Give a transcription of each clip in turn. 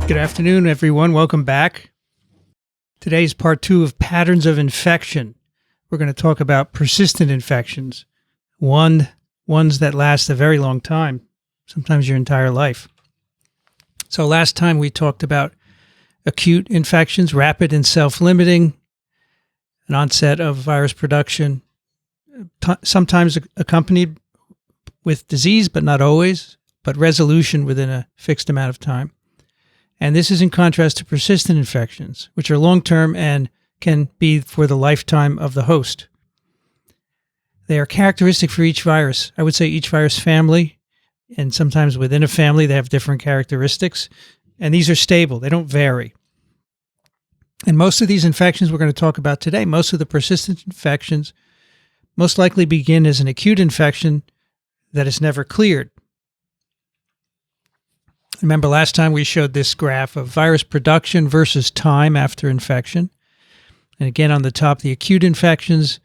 Good afternoon, everyone. Welcome back. Today's part 2 of patterns of infection. We're going to talk about persistent infections, ones that last a very long time, sometimes your entire life. So last time we talked about acute infections, rapid and self-limiting, an onset of virus production, sometimes accompanied with disease, but not always, but resolution within a fixed amount of time. And this is in contrast to persistent infections, which are long-term and can be for the lifetime of the host. They are characteristic for each virus. I would say each virus family, and sometimes within a family, they have different characteristics. And these are stable. They don't vary. And most of these infections we're going to talk about today, most of the persistent infections most likely begin as an acute infection that is never cleared. Remember last time we showed this graph of virus production versus time after infection. And again, on the top, the acute infections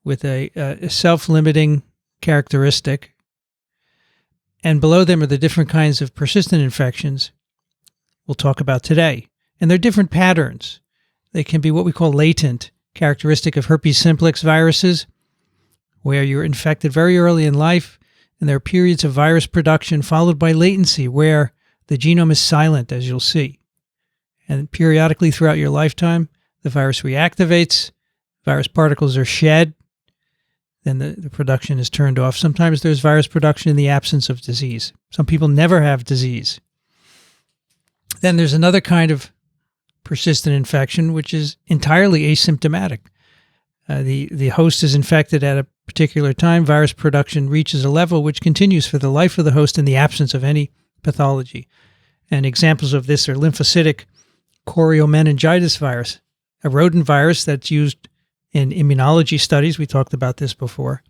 with a self-limiting characteristic. And below them are the different kinds of persistent infections we'll talk about today. And they're different patterns. They can be what we call latent, characteristic of herpes simplex viruses, where you're infected very early in life, and there are periods of virus production followed by latency, where the genome is silent, as you'll see. And periodically throughout your lifetime, the virus reactivates, virus particles are shed, then the production is turned off. Sometimes there's virus production in the absence of disease. Some people never have disease. Then there's another kind of persistent infection, which is entirely asymptomatic. The host is infected at a particular time. Virus production reaches a level which continues for the life of the host in the absence of any pathology. And examples of this are lymphocytic choriomeningitis virus, a rodent virus that's used in immunology studies. We talked about this before.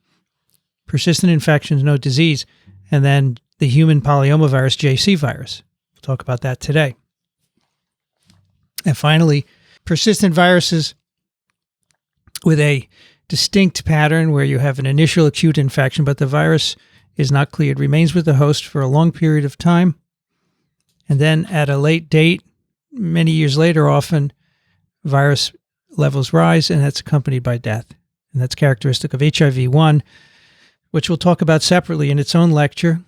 Persistent infections, no disease. And then the human polyomavirus, JC virus. We'll talk about that today. And finally, persistent viruses with a distinct pattern where you have an initial acute infection, but the virus is not cleared, remains with the host for a long period of time. And then at a late date, many years later, often virus levels rise, and that's accompanied by death. And that's characteristic of HIV-1, which we'll talk about separately in its own lecture,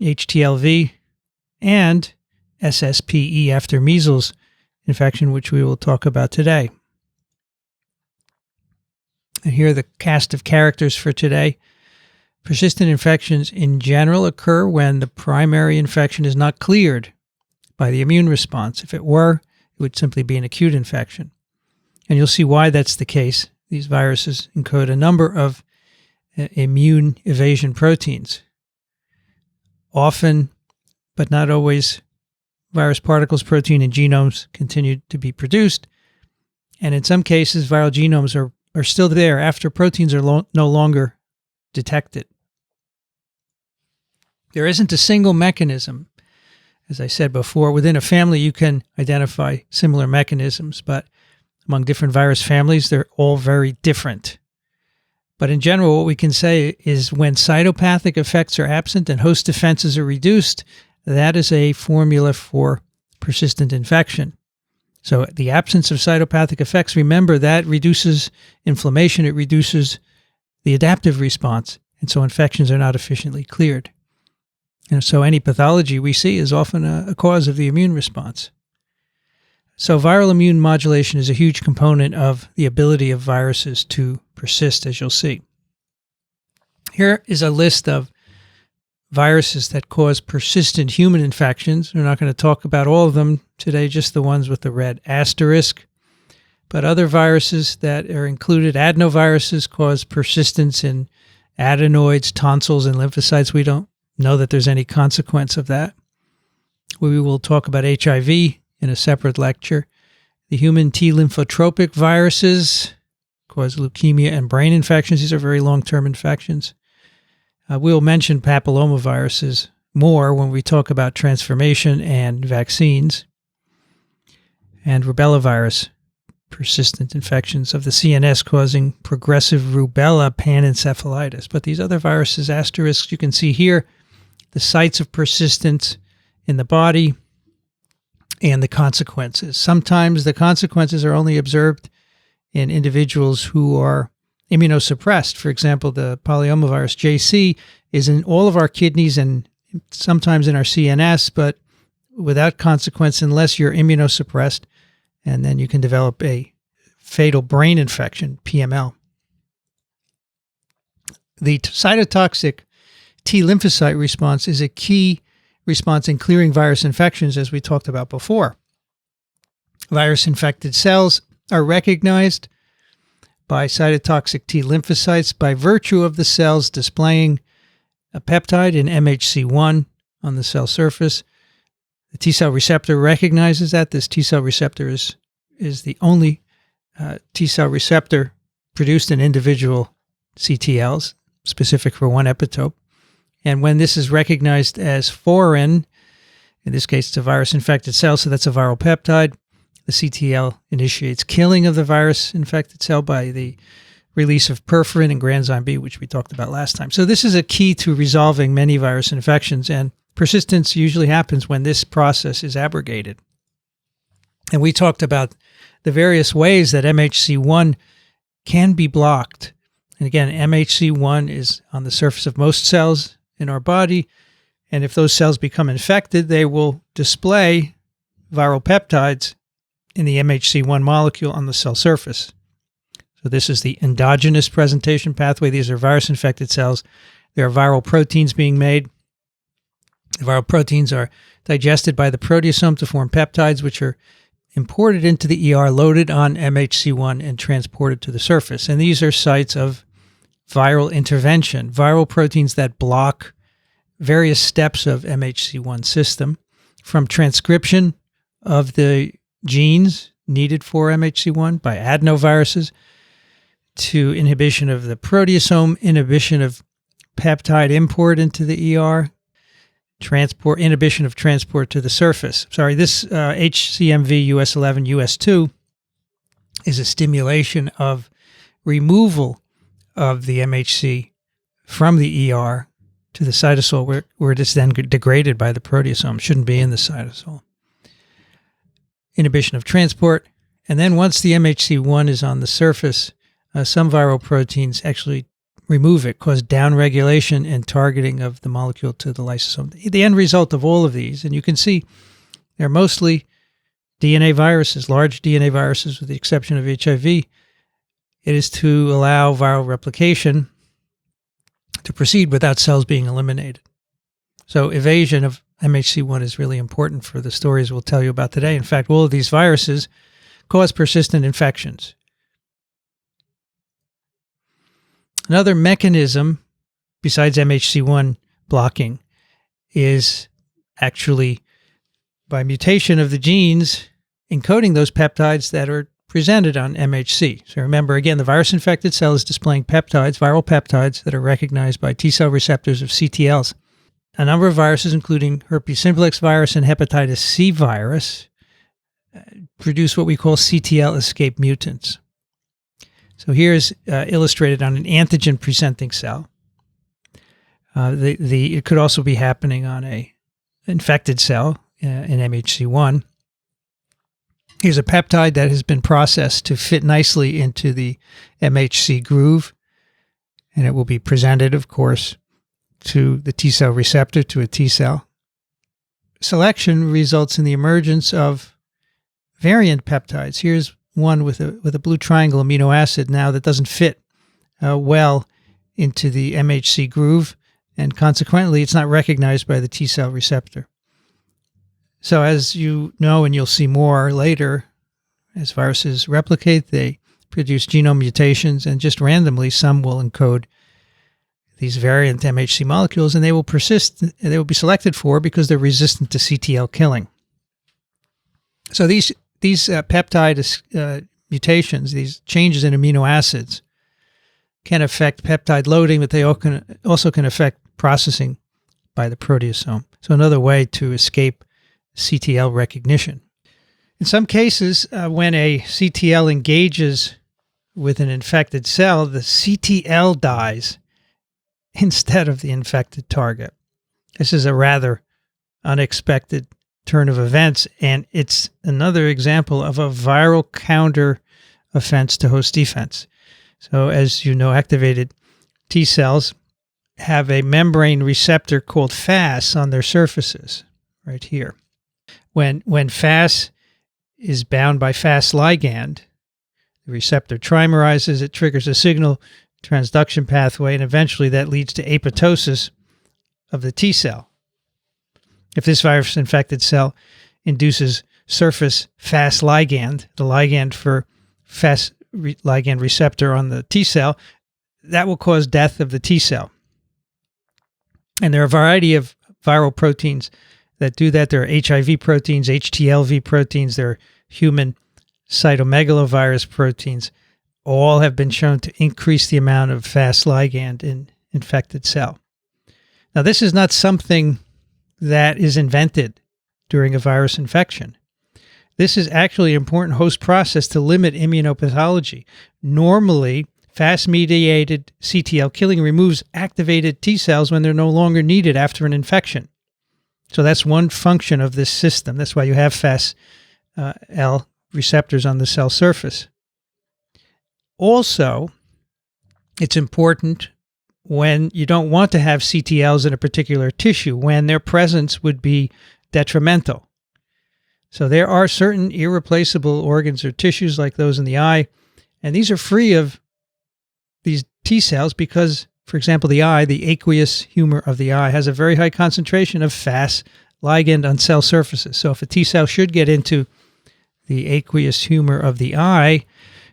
HTLV, and SsPE after measles infection, which we will talk about today. And here are the cast of characters for today. Persistent infections in general occur when the primary infection is not cleared by the immune response. If it were, it would simply be an acute infection. And you'll see why that's the case. These viruses encode a number of immune evasion proteins. Often, but not always, virus particles, protein, and genomes continue to be produced. And in some cases, viral genomes are still there after proteins are no longer detected. There isn't a single mechanism. As I said before, within a family, you can identify similar mechanisms, but among different virus families, they're all very different. But in general, what we can say is when cytopathic effects are absent and host defenses are reduced, that is a formula for persistent infection. So the absence of cytopathic effects, remember, that reduces inflammation, it reduces the adaptive response, and so infections are not efficiently cleared. And so any pathology we see is often a cause of the immune response. So viral immune modulation is a huge component of the ability of viruses to persist, as you'll see. Here is a list of viruses that cause persistent human infections. We're not going to talk about all of them today, just the ones with the red asterisk. But other viruses that are included, adenoviruses, cause persistence in adenoids, tonsils, and lymphocytes. We don't know that there's any consequence of that. We will talk about HIV in a separate lecture. The human T lymphotropic viruses cause leukemia and brain infections. These are very long-term infections. We'll mention papillomaviruses more when we talk about transformation and vaccines. And rubella virus, persistent infections of the CNS causing progressive rubella panencephalitis. But these other viruses, asterisks, you can see here, the sites of persistence in the body, and the consequences. Sometimes the consequences are only observed in individuals who are immunosuppressed. For example, the polyomavirus JC is in all of our kidneys and sometimes in our CNS, but without consequence unless you're immunosuppressed, and then you can develop a fatal brain infection, PML. The cytotoxic T lymphocyte response is a key response in clearing virus infections, as we talked about before. Virus-infected cells are recognized by cytotoxic T lymphocytes by virtue of the cells displaying a peptide in MHC1 on the cell surface. The T-cell receptor recognizes that. This T-cell receptor is the only T-cell receptor produced in individual CTLs, specific for one epitope. And when this is recognized as foreign, in this case it's a virus-infected cell, so that's a viral peptide, the CTL initiates killing of the virus-infected cell by the release of perforin and granzyme B, which we talked about last time. So this is a key to resolving many virus infections, and persistence usually happens when this process is abrogated. And we talked about the various ways that MHC1 can be blocked. And again, MHC1 is on the surface of most cells in our body, and if those cells become infected, they will display viral peptides in the MHC1 molecule on the cell surface. So this is the endogenous presentation pathway. These are virus-infected cells. There are viral proteins being made. The viral proteins are digested by the proteasome to form peptides, which are imported into the ER, loaded on MHC1, and transported to the surface. And these are sites of viral intervention, viral proteins that block various steps of MHC1 system, from transcription of the genes needed for MHC1 by adenoviruses, to inhibition of the proteasome, inhibition of peptide import into the ER, inhibition of transport to the surface. This HCMV US11 US2 is a stimulation of removal of the MHC from the ER to the cytosol, where it is then degraded by the proteasome. It shouldn't be in the cytosol. Inhibition of transport. And then once the MHC1 is on the surface, some viral proteins actually remove it, cause downregulation and targeting of the molecule to the lysosome. The end result of all of these, and you can see they're mostly DNA viruses, large DNA viruses with the exception of HIV, it is to allow viral replication to proceed without cells being eliminated. So evasion of MHC1 is really important for the stories we'll tell you about today. In fact, all of these viruses cause persistent infections. Another mechanism besides MHC1 blocking is actually by mutation of the genes encoding those peptides that are presented on MHC. So remember, again, the virus-infected cell is displaying peptides, viral peptides, that are recognized by T-cell receptors of CTLs. A number of viruses, including Herpes Simplex virus and Hepatitis C virus, produce what we call CTL escape mutants. So here's illustrated on an antigen-presenting cell. It could also be happening on a infected cell in MHC1. Here's a peptide that has been processed to fit nicely into the MHC groove, and it will be presented, of course, to the T-cell receptor, to a T-cell. Selection results in the emergence of variant peptides. Here's one with a blue triangle amino acid now that doesn't fit well into the MHC groove, and consequently it's not recognized by the T-cell receptor. So as you know, and you'll see more later, as viruses replicate, they produce genome mutations, and just randomly some will encode these variant MHC molecules, and they will persist, and they will be selected for because they're resistant to CTL killing. So these peptide mutations, these changes in amino acids, can affect peptide loading, but they also can affect processing by the proteasome. So another way to escape CTL recognition. In some cases, when a CTL engages with an infected cell, the CTL dies instead of the infected target. This is a rather unexpected turn of events, and it's another example of a viral counter offense to host defense. So as you know, activated T cells have a membrane receptor called Fas on their surfaces, right here. When Fas is bound by Fas ligand, the receptor trimerizes, it triggers a signal transduction pathway, and eventually that leads to apoptosis of the T cell. If this virus-infected cell induces surface Fas ligand, the ligand for Fas ligand receptor on the T cell, that will cause death of the T cell. And there are a variety of viral proteins that do that. There are HIV proteins, HTLV proteins, there are human Cytomegalovirus proteins. All have been shown to increase the amount of Fas ligand in infected cell. Now, this is not something that is invented during a virus infection. This is actually an important host process to limit immunopathology. Normally, Fas-mediated CTL killing removes activated T cells when they're no longer needed after an infection. So that's one function of this system. That's why you have Fas-L receptors on the cell surface. Also, it's important when you don't want to have CTLs in a particular tissue, when their presence would be detrimental. So there are certain irreplaceable organs or tissues like those in the eye, and these are free of these T cells because, for example, the eye, the aqueous humor of the eye, has a very high concentration of Fas ligand on cell surfaces. So if a T cell should get into the aqueous humor of the eye,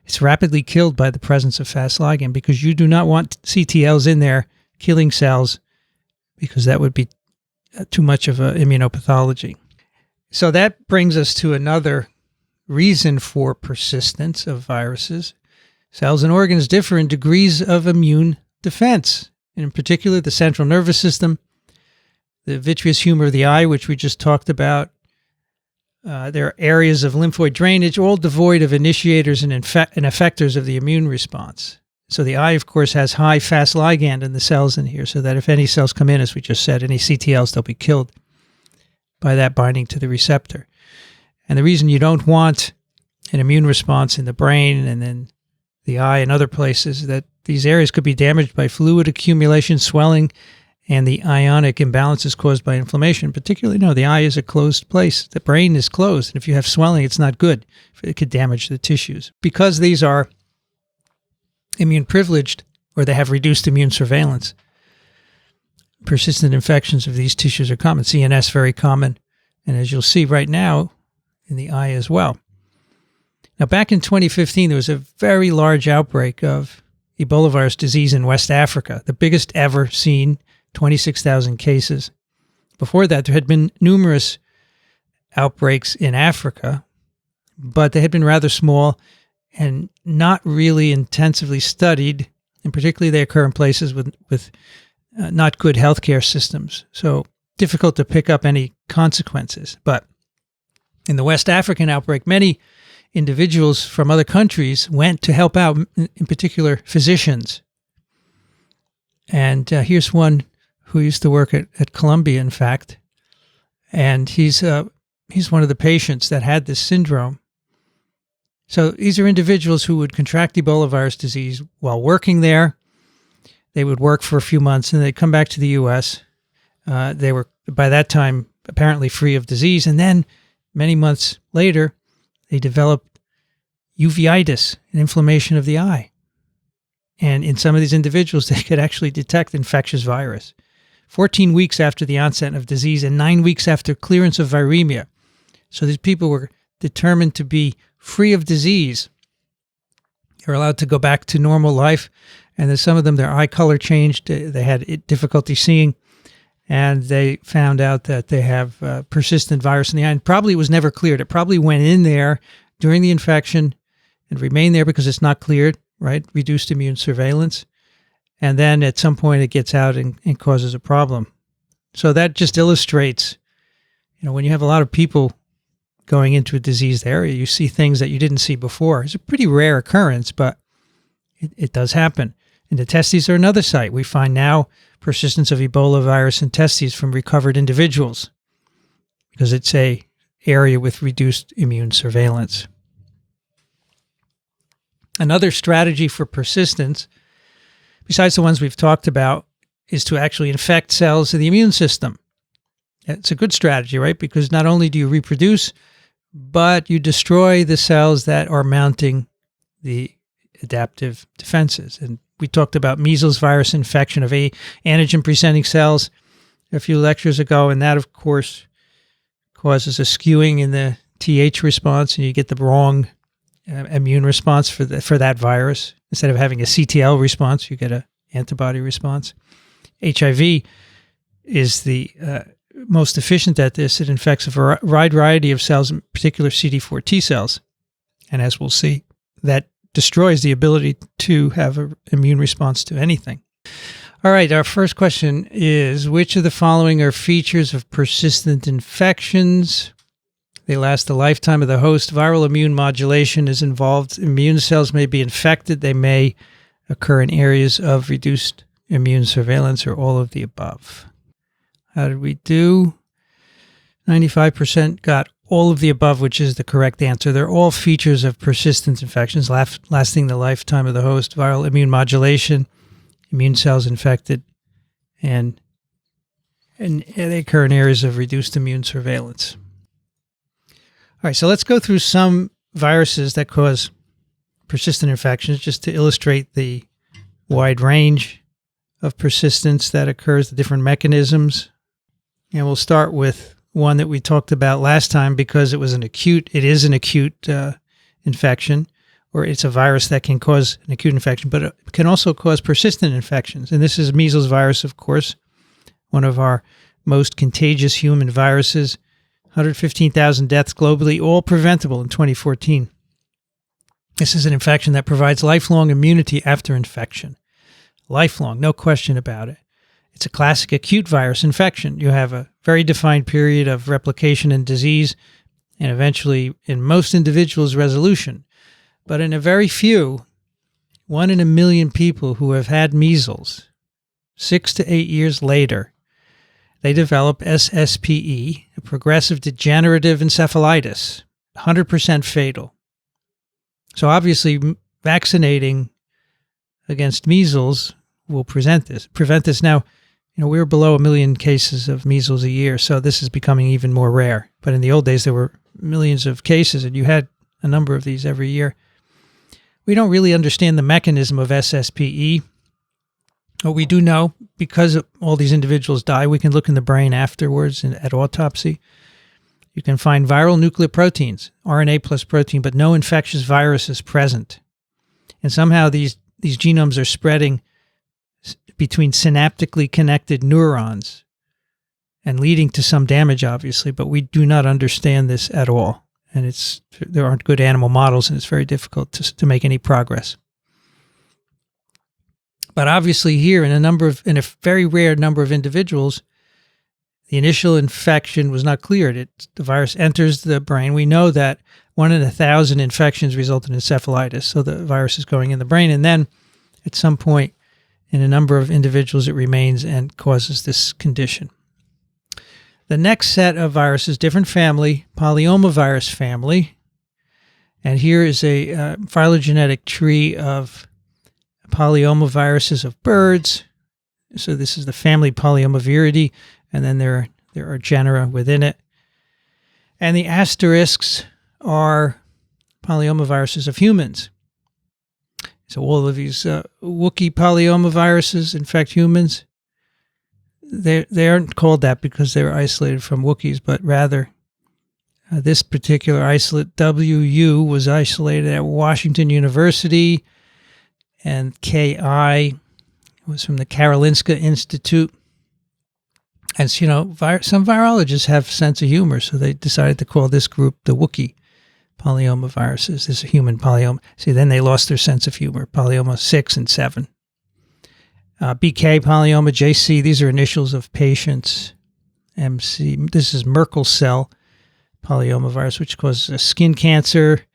it's rapidly killed by the presence of Fas ligand because you do not want CTLs in there killing cells because that would be too much of an immunopathology. So that brings us to another reason for persistence of viruses. Cells and organs differ in degrees of immune defense, and in particular the central nervous system, the vitreous humor of the eye, which we just talked about. There are areas of lymphoid drainage, all devoid of initiators and effectors of the immune response. So the eye, of course, has high Fas ligand in the cells in here, so that if any cells come in, as we just said, any CTLs, they'll be killed by that binding to the receptor. And the reason you don't want an immune response in the brain and then the eye and other places is that these areas could be damaged by fluid accumulation, swelling, and the ionic imbalances caused by inflammation. Particularly, the eye is a closed place. The brain is closed, and if you have swelling, it's not good. It could damage the tissues. Because these are immune privileged, or they have reduced immune surveillance, persistent infections of these tissues are common. CNS very common, and as you'll see right now, in the eye as well. Now, back in 2015, there was a very large outbreak of Ebola virus disease in West Africa, the biggest ever seen, 26,000 cases. Before that, there had been numerous outbreaks in Africa, but they had been rather small and not really intensively studied, and particularly they occur in places with not good healthcare systems, so difficult to pick up any consequences. But in the West African outbreak, many individuals from other countries went to help out, in particular physicians. And here's one who used to work at Columbia, in fact, and he's one of the patients that had this syndrome. So these are individuals who would contract Ebola virus disease while working there. They would work for a few months and they'd come back to the U.S. They were, by that time, apparently free of disease. And then many months later, they developed uveitis, an inflammation of the eye. And in some of these individuals, they could actually detect infectious virus. 14 weeks after the onset of disease and 9 weeks after clearance of viremia. So these people were determined to be free of disease. They were allowed to go back to normal life. And then some of them, their eye color changed. They had difficulty seeing. And they found out that they have persistent virus in the eye. And probably it was never cleared. It probably went in there during the infection and remained there because it's not cleared, right? Reduced immune surveillance. And then at some point it gets out and causes a problem. So that just illustrates, when you have a lot of people going into a diseased area, you see things that you didn't see before. It's a pretty rare occurrence, but it does happen. And the testes are another site. We find now persistence of Ebola virus in testes from recovered individuals. because it's a area with reduced immune surveillance. Another strategy for persistence, besides the ones we've talked about, is to actually infect cells of the immune system. It's a good strategy, right? Because not only do you reproduce, but you destroy the cells that are mounting the adaptive defenses. And we talked about measles virus infection of antigen-presenting cells a few lectures ago, and that, of course, causes a skewing in the Th response, and you get the wrong immune response for that virus. Instead of having a CTL response, you get an antibody response. HIV is the most efficient at this. It infects a wide variety of cells, in particular CD4 T cells. And as we'll see, that destroys the ability to have an immune response to anything. All right, our first question is, which of the following are features of persistent infections? They last the lifetime of the host. Viral immune modulation is involved. Immune cells may be infected. They may occur in areas of reduced immune surveillance, or all of the above. How did we do? 95% got all of the above, which is the correct answer. They're all features of persistent infections lasting the lifetime of the host. Viral immune modulation, immune cells infected, and they occur in areas of reduced immune surveillance. All right, so let's go through some viruses that cause persistent infections just to illustrate the wide range of persistence that occurs, the different mechanisms. And we'll start with one that we talked about last time because it is an acute infection, or it's a virus that can cause an acute infection, but it can also cause persistent infections. And this is measles virus, of course, one of our most contagious human viruses. 115,000 deaths globally, all preventable in 2014. This is an infection that provides lifelong immunity after infection. Lifelong, no question about it. It's a classic acute virus infection. You have a very defined period of replication and disease, and eventually, in most individuals, resolution. But in a very few, 1 in a million people who have had measles, 6 to 8 years later, they develop SsPE, a progressive degenerative encephalitis, 100% fatal. So obviously, vaccinating against measles will prevent this. Now, we're below 1 million cases of measles a year, so this is becoming even more rare. But in the old days, there were millions of cases, and you had a number of these every year. We don't really understand the mechanism of SsPE. What we do know, because all these individuals die, we can look in the brain afterwards at autopsy. You can find viral nucleoproteins, RNA plus protein, but no infectious virus is present. And somehow these genomes are spreading between synaptically connected neurons and leading to some damage, obviously, but we do not understand this at all. And there aren't good animal models, and it's very difficult to make any progress. But obviously here, in a very rare number of individuals, the initial infection was not cleared. The virus enters the brain. We know that 1 in 1,000 infections result in encephalitis, so the virus is going in the brain. And then at some point in a number of individuals, it remains and causes this condition. The next set of viruses, different family, polyomavirus family. And here is a phylogenetic tree of polyomaviruses of birds. So this is the family Polyomaviridae, and then there are genera within it. And the asterisks are polyomaviruses of humans. So all of these Wookiee polyomaviruses infect humans. They aren't called that because they were isolated from Wookiees, but rather this particular isolate, WU, was isolated at Washington University, and KI was from the Karolinska Institute. And some virologists have a sense of humor, so they decided to call this group the Wookiee polyomaviruses. This is a human polyoma. See, then they lost their sense of humor. Polyoma 6 and 7. BK polyoma, JC, these are initials of patients. MC, this is Merkel cell polyomavirus, which causes skin cancer.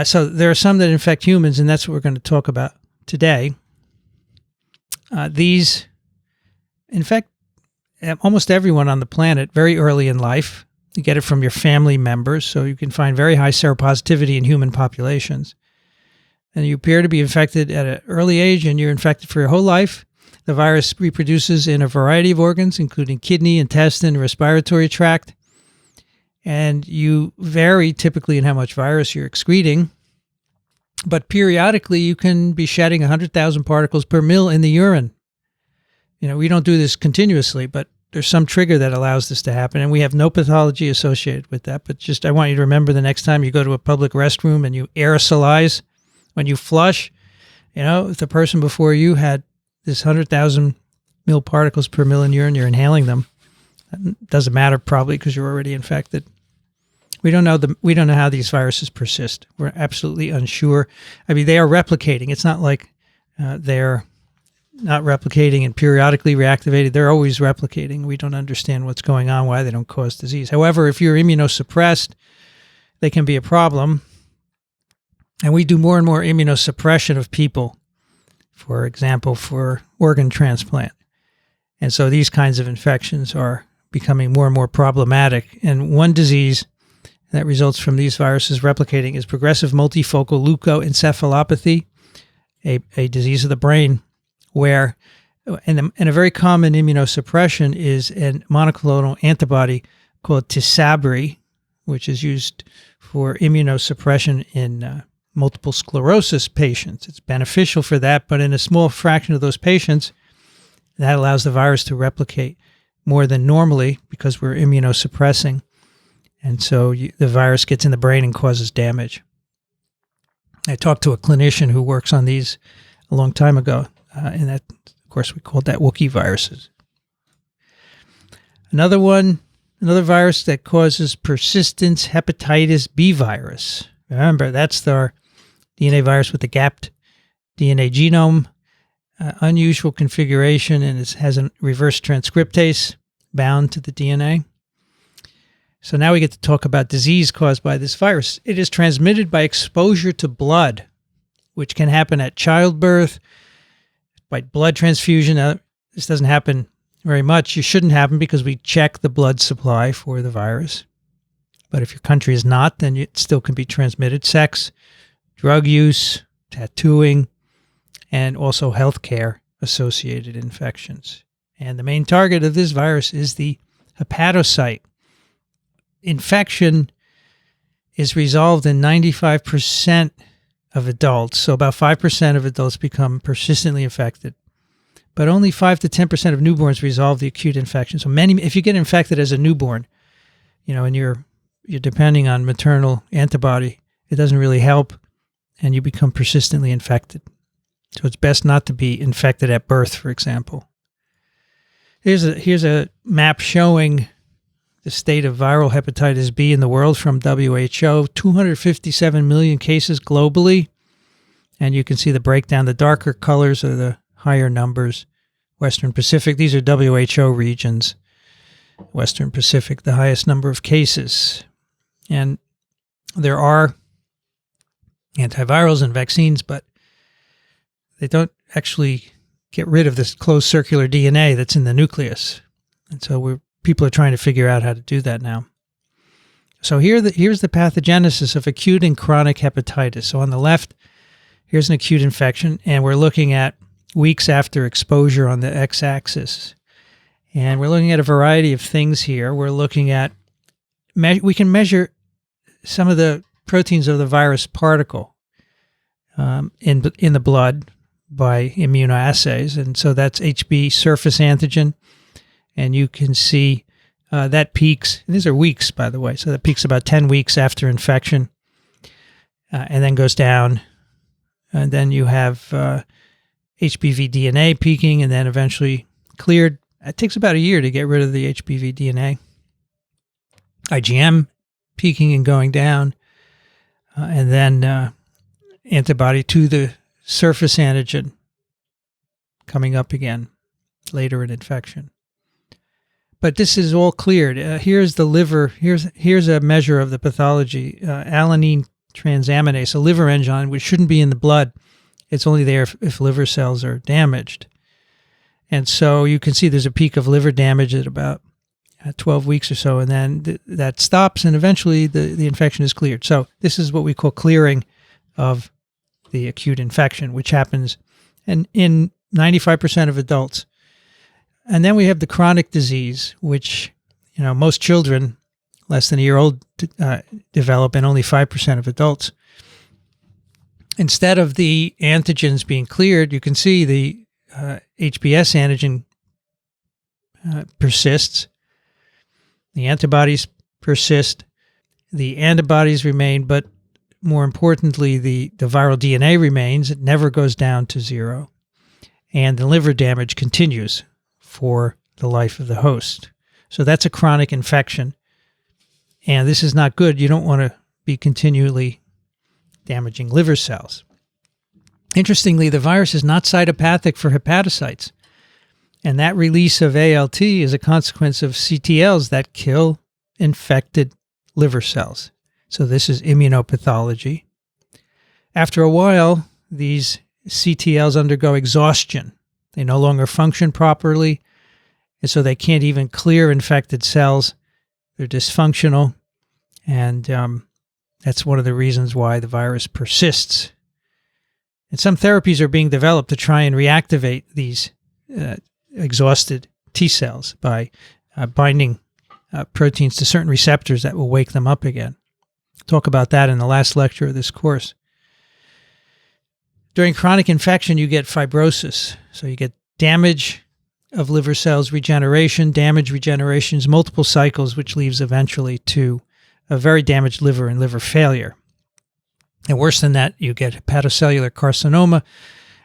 So there are some that infect humans, and that's what we're going to talk about today. These infect almost everyone on the planet very early in life. You get it from your family members, so you can find very high seropositivity in human populations. And you appear to be infected at an early age, and you're infected for your whole life. The virus reproduces in a variety of organs, including kidney, intestine, respiratory tract. And you vary typically in how much virus you're excreting. But periodically, you can be shedding 100,000 particles per mil in the urine. We don't do this continuously, but there's some trigger that allows this to happen, and we have no pathology associated with that. But just I want you to remember the next time you go to a public restroom and you aerosolize when you flush, if the person before you had this 100,000 mil particles per mil in urine, you're inhaling them. It doesn't matter probably because you're already infected. We don't know how these viruses persist. We're absolutely unsure. I mean, they are replicating. It's not like they're not replicating and periodically reactivated. They're always replicating. We don't understand what's going on, why they don't cause disease. However, if you're immunosuppressed, they can be a problem. And we do more and more immunosuppression of people, for example, for organ transplant. And so these kinds of infections are becoming more and more problematic. And one disease that results from these viruses replicating is progressive multifocal leukoencephalopathy, a disease of the brain, where and a very common immunosuppression is a monoclonal antibody called Tysabri, which is used for immunosuppression in multiple sclerosis patients. It's beneficial for that, but in a small fraction of those patients, that allows the virus to replicate more than normally because we're immunosuppressing. And so the virus gets in the brain and causes damage. I talked to a clinician who works on these a long time ago, and that, of course, we called that Wookiee viruses. Another virus that causes persistence, Hepatitis B virus. Remember, that's our DNA virus with the gapped DNA genome, unusual configuration, and it has a reverse transcriptase bound to the DNA. So now we get to talk about disease caused by this virus. It is transmitted by exposure to blood, which can happen at childbirth, by blood transfusion. Now, this doesn't happen very much. It shouldn't happen because we check the blood supply for the virus. But if your country is not, then it still can be transmitted. Sex, drug use, tattooing, and also healthcare associated infections. And the main target of this virus is the hepatocyte. Infection is resolved in 95% of adults. So about 5% of adults become persistently infected. But only 5 to 10% of newborns resolve the acute infection. So if you get infected as a newborn, and you're depending on maternal antibody, it doesn't really help, and you become persistently infected. So it's best not to be infected at birth, for example. Here's a map showing the state of viral hepatitis B in the world from WHO, 257 million cases globally. And you can see the breakdown. The darker colors are the higher numbers. Western Pacific, these are WHO regions. Western Pacific, the highest number of cases. And there are antivirals and vaccines, but they don't actually get rid of this closed circular DNA that's in the nucleus. And so people are trying to figure out how to do that now. So here's the pathogenesis of acute and chronic hepatitis. So on the left, here's an acute infection, and we're looking at weeks after exposure on the x-axis. And we're looking at a variety of things here. We're looking at, we can measure some of the proteins of the virus particle in the blood by immunoassays. And so that's HB surface antigen. And you can see that peaks, and these are weeks, by the way, so that peaks about 10 weeks after infection and then goes down. And then you have HBV DNA peaking and then eventually cleared. It takes about a year to get rid of the HBV DNA. IgM peaking and going down, and then antibody to the surface antigen coming up again later in infection. But this is all cleared. Here's the liver. Here's a measure of the pathology. Alanine transaminase, a liver enzyme, which shouldn't be in the blood. It's only there if liver cells are damaged. And so you can see there's a peak of liver damage at about 12 weeks or so, and then that stops, and eventually the infection is cleared. So this is what we call clearing of the acute infection, which happens in 95% of adults. And then we have the chronic disease, which most children less than a year old develop, and only 5% of adults. Instead of the antigens being cleared, you can see the HBs antigen persists. The antibodies persist. The antibodies remain, but more importantly, the viral DNA remains. It never goes down to zero. And the liver damage continues for the life of the host. So that's a chronic infection. And this is not good. You don't want to be continually damaging liver cells. Interestingly, the virus is not cytopathic for hepatocytes. And that release of ALT is a consequence of CTLs that kill infected liver cells. So this is immunopathology. After a while, these CTLs undergo exhaustion. They no longer function properly, and so they can't even clear infected cells. They're dysfunctional, and that's one of the reasons why the virus persists. And some therapies are being developed to try and reactivate these exhausted T cells by binding proteins to certain receptors that will wake them up again. Talk about that in the last lecture of this course. During chronic infection, you get fibrosis. So you get damage of liver cells, regeneration, regenerations, multiple cycles, which leads eventually to a very damaged liver and liver failure. And worse than that, you get hepatocellular carcinoma.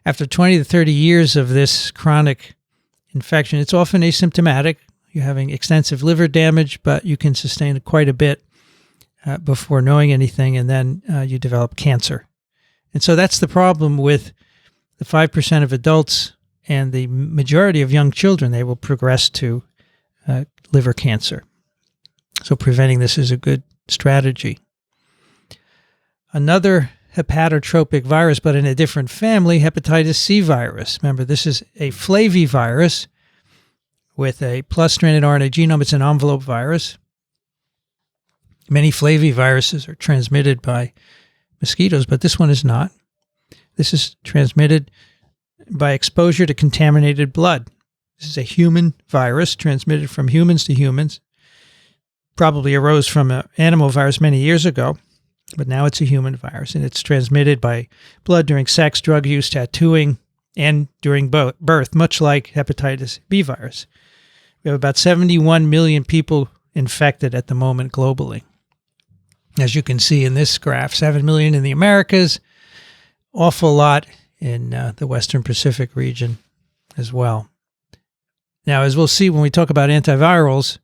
After 20 to 30 years of this chronic infection, it's often asymptomatic. You're having extensive liver damage, but you can sustain it quite a bit before knowing anything, and then you develop cancer. And so that's the problem with the 5% of adults and the majority of young children. They will progress to liver cancer. So preventing this is a good strategy. Another hepatotropic virus, but in a different family, hepatitis C virus. Remember, this is a flavivirus with a plus-stranded RNA genome. It's an envelope virus. Many flaviviruses are transmitted by mosquitoes, but this one is not. This is transmitted by exposure to contaminated blood. This is a human virus transmitted from humans to humans. Probably arose from an animal virus many years ago, but now it's a human virus, and it's transmitted by blood during sex, drug use, tattooing, and during birth, much like hepatitis B virus. We have about 71 million people infected at the moment globally. As you can see in this graph, 7 million in the Americas, awful lot in the Western Pacific region as well. Now, as we'll see when we talk about antivirals,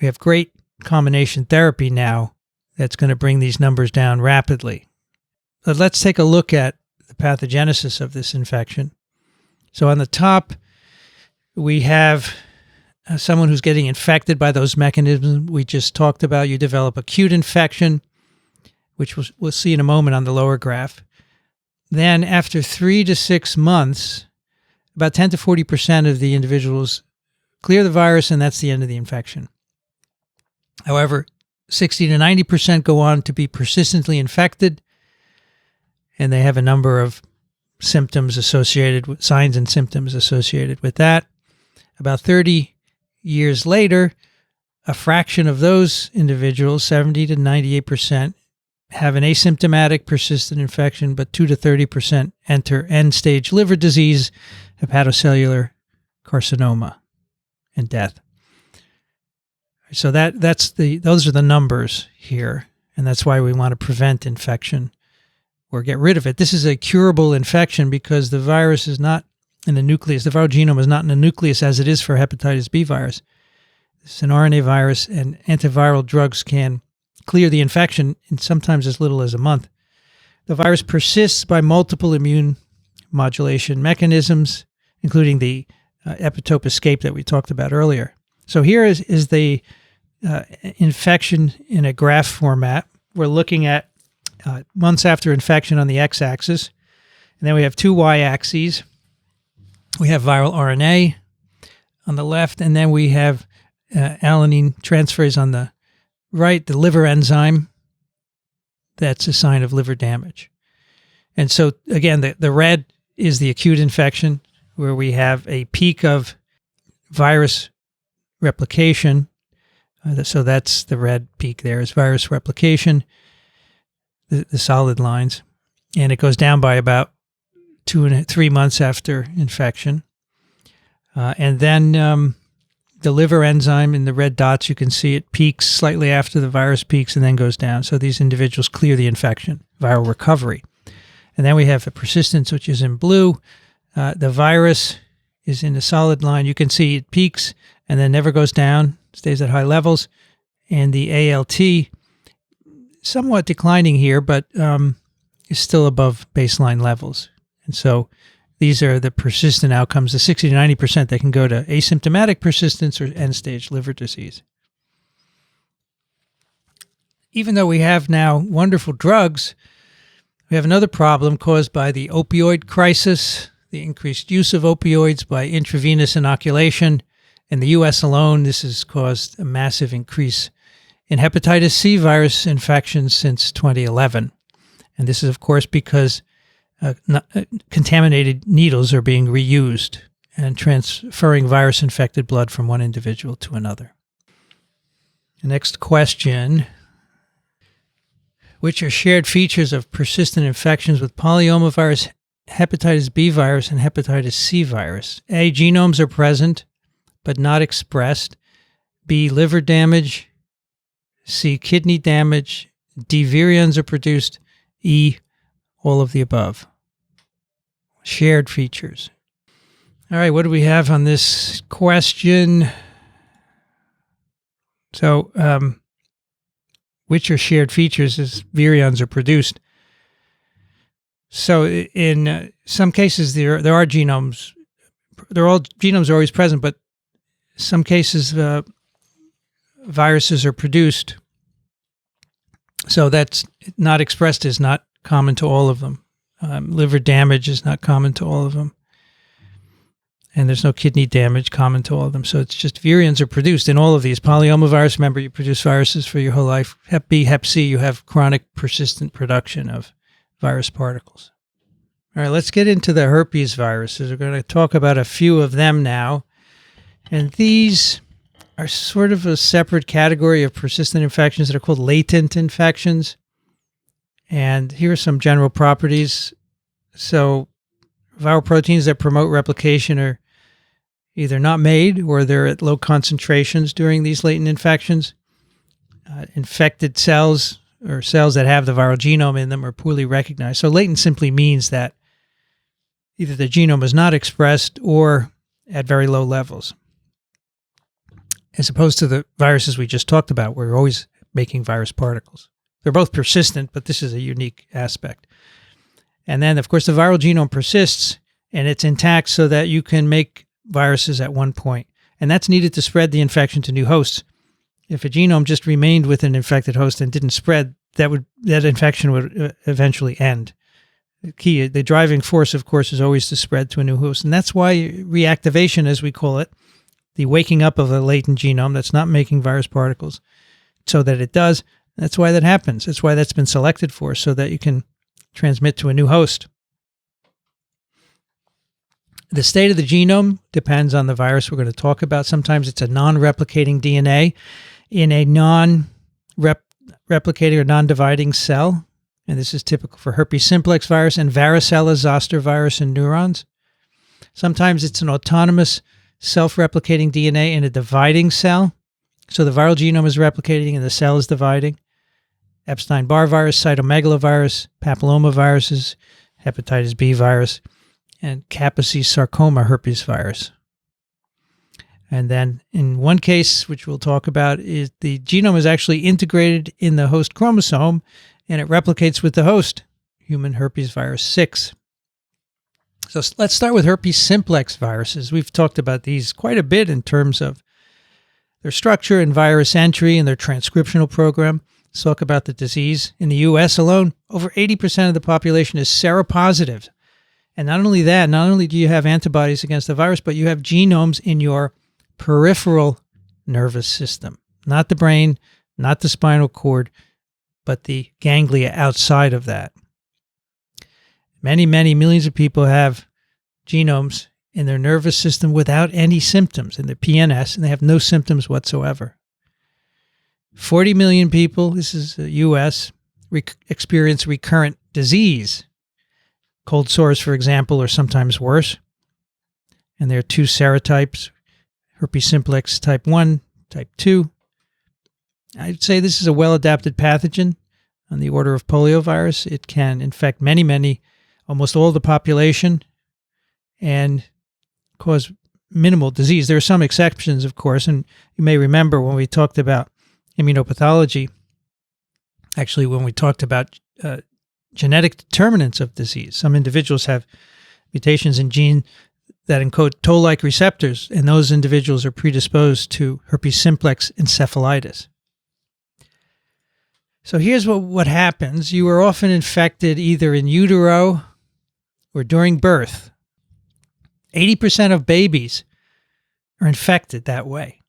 we have great combination therapy now that's going to bring these numbers down rapidly. But let's take a look at the pathogenesis of this infection. So on the top, we have someone who's getting infected by those mechanisms we just talked about. You develop acute infection, which we'll see in a moment on the lower graph. Then after 3 to 6 months, about 10 to 40% of the individuals clear the virus, and that's the end of the infection. However, 60 to 90% go on to be persistently infected, and they have a number of symptoms associated with signs and symptoms associated with that. About 30 years later, a fraction of those individuals, 70 to 98%, have an asymptomatic persistent infection, but 2 to 30% enter end-stage liver disease, hepatocellular carcinoma, and death. So those are the numbers here, and that's why we want to prevent infection or get rid of it. This is a curable infection because the virus is not in the nucleus. The viral genome is not in the nucleus as it is for hepatitis B virus. It's an RNA virus, and antiviral drugs can clear the infection in sometimes as little as a month. The virus persists by multiple immune modulation mechanisms, including the epitope escape that we talked about earlier. So here is the infection in a graph format. We're looking at months after infection on the x-axis, and then we have 2 y-axes. We have viral RNA on the left, and then we have alanine transferase on the right, the liver enzyme, that's a sign of liver damage. And so, again, the red is the acute infection, where we have a peak of virus replication. So that's the red peak there is virus replication, the solid lines. And it goes down by about 2 and 3 months after infection. And then the liver enzyme in the red dots, you can see it peaks slightly after the virus peaks and then goes down. So these individuals clear the infection, viral recovery. And then we have the persistence, which is in blue. The virus is in the solid line. You can see it peaks and then never goes down, stays at high levels. And the ALT, somewhat declining here, but is still above baseline levels. And so these are the persistent outcomes, the 60 to 90% that can go to asymptomatic persistence or end-stage liver disease. Even though we have now wonderful drugs, we have another problem caused by the opioid crisis, the increased use of opioids by intravenous inoculation. In the U.S. alone, this has caused a massive increase in hepatitis C virus infections since 2011. And this is, of course, because contaminated needles are being reused and transferring virus-infected blood from one individual to another. The next question: which are shared features of persistent infections with polyomavirus, hepatitis B virus, and hepatitis C virus? A, genomes are present but not expressed. B, liver damage. C, kidney damage. D, virions are produced. E, all of the above. Shared features. All right, what do we have on this question? So, which are shared features as virions are produced? So, in some cases, there are genomes. Genomes are always present, but some cases viruses are produced. So that's not expressed is not common to all of them. Liver damage is not common to all of them. And there's no kidney damage common to all of them. So it's just virions are produced in all of these. Polyomavirus, remember, you produce viruses for your whole life. Hep B, Hep C, you have chronic persistent production of virus particles. All right, let's get into the herpes viruses. We're going to talk about a few of them now. And these are sort of a separate category of persistent infections that are called latent infections. And here are some general properties. So viral proteins that promote replication are either not made or they're at low concentrations during these latent infections. Infected cells or cells that have the viral genome in them are poorly recognized. So latent simply means that either the genome is not expressed or at very low levels. As opposed to the viruses we just talked about, where we're always making virus particles. They're both persistent, but this is a unique aspect. And then, of course, the viral genome persists, and it's intact so that you can make viruses at one point. And that's needed to spread the infection to new hosts. If a genome just remained with an infected host and didn't spread, that infection would eventually end. The driving force, of course, is always to spread to a new host. And that's why reactivation, as we call it, the waking up of a latent genome that's not making virus particles, so that it does. That's why that happens. That's why that's been selected for, so that you can transmit to a new host. The state of the genome depends on the virus we're going to talk about. Sometimes it's a non-replicating DNA in a non-replicating or non-dividing cell. And this is typical for Herpes Simplex virus and Varicella Zoster virus in neurons. Sometimes it's an autonomous self-replicating DNA in a dividing cell. So the viral genome is replicating and the cell is dividing. EpsteinBarr virus, Cytomegalovirus, papillomaviruses, hepatitis B virus, and Kaposi sarcoma herpes virus. And then in one case, which we'll talk about, is the genome is actually integrated in the host chromosome and it replicates with the host, human herpes virus 6. So let's start with herpes simplex viruses. We've talked about these quite a bit in terms of their structure and virus entry and their transcriptional program. Let's talk about the disease. In the U.S. alone, over 80% of the population is seropositive. And not only that, not only do you have antibodies against the virus, but you have genomes in your peripheral nervous system. Not the brain, not the spinal cord, but the ganglia outside of that. Many, many millions of people have genomes in their nervous system without any symptoms, in their PNS, and they have no symptoms whatsoever. 40 million people, this is the U.S., experience recurrent disease. Cold sores, for example, are sometimes worse. And there are two serotypes, Herpes Simplex type 1, type 2. I'd say this is a well-adapted pathogen on the order of polyomavirus. It can infect many, almost all the population and cause minimal disease. There are some exceptions, of course, and you may remember when we talked about immunopathology, actually when we talked about genetic determinants of disease. Some individuals have mutations in genes that encode toll-like receptors, and those individuals are predisposed to herpes simplex encephalitis. So here's what happens. You are often infected either in utero or during birth. 80% of babies are infected that way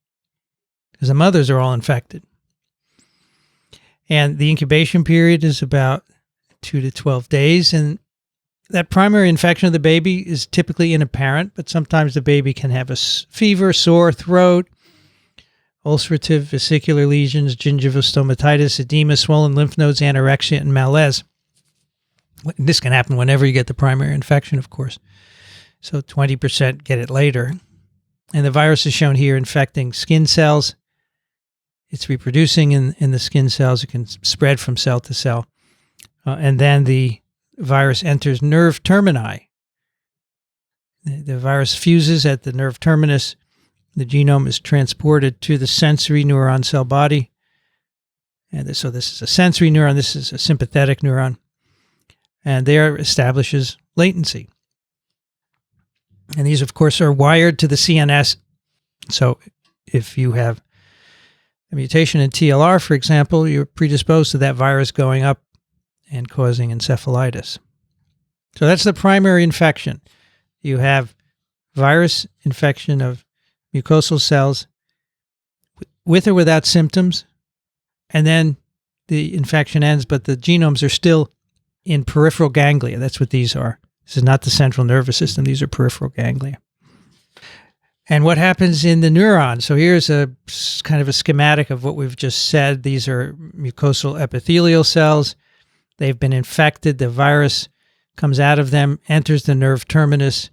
because the mothers are all infected. And the incubation period is about 2 to 12 days. And that primary infection of the baby is typically inapparent, but sometimes the baby can have a fever, sore throat, ulcerative vesicular lesions, gingivostomatitis, edema, swollen lymph nodes, anorexia, and malaise. This can happen whenever you get the primary infection, of course. So 20% get it later. And the virus is shown here infecting skin cells. It's reproducing in the skin cells. It can spread from cell to cell. And then the virus enters nerve termini. The virus fuses at the nerve terminus. The genome is transported to the sensory neuron cell body. And so this is a sensory neuron. This is a sympathetic neuron. And there establishes latency. And these, of course, are wired to the CNS. So if you have a mutation in TLR, for example, you're predisposed to that virus going up and causing encephalitis. So that's the primary infection. You have virus infection of mucosal cells with or without symptoms, and then the infection ends, but the genomes are still in peripheral ganglia. That's what these are. This is not the central nervous system. These are peripheral ganglia. And what happens in the neuron? So here's a kind of a schematic of what we've just said. These are mucosal epithelial cells. They've been infected. The virus comes out of them, enters the nerve terminus,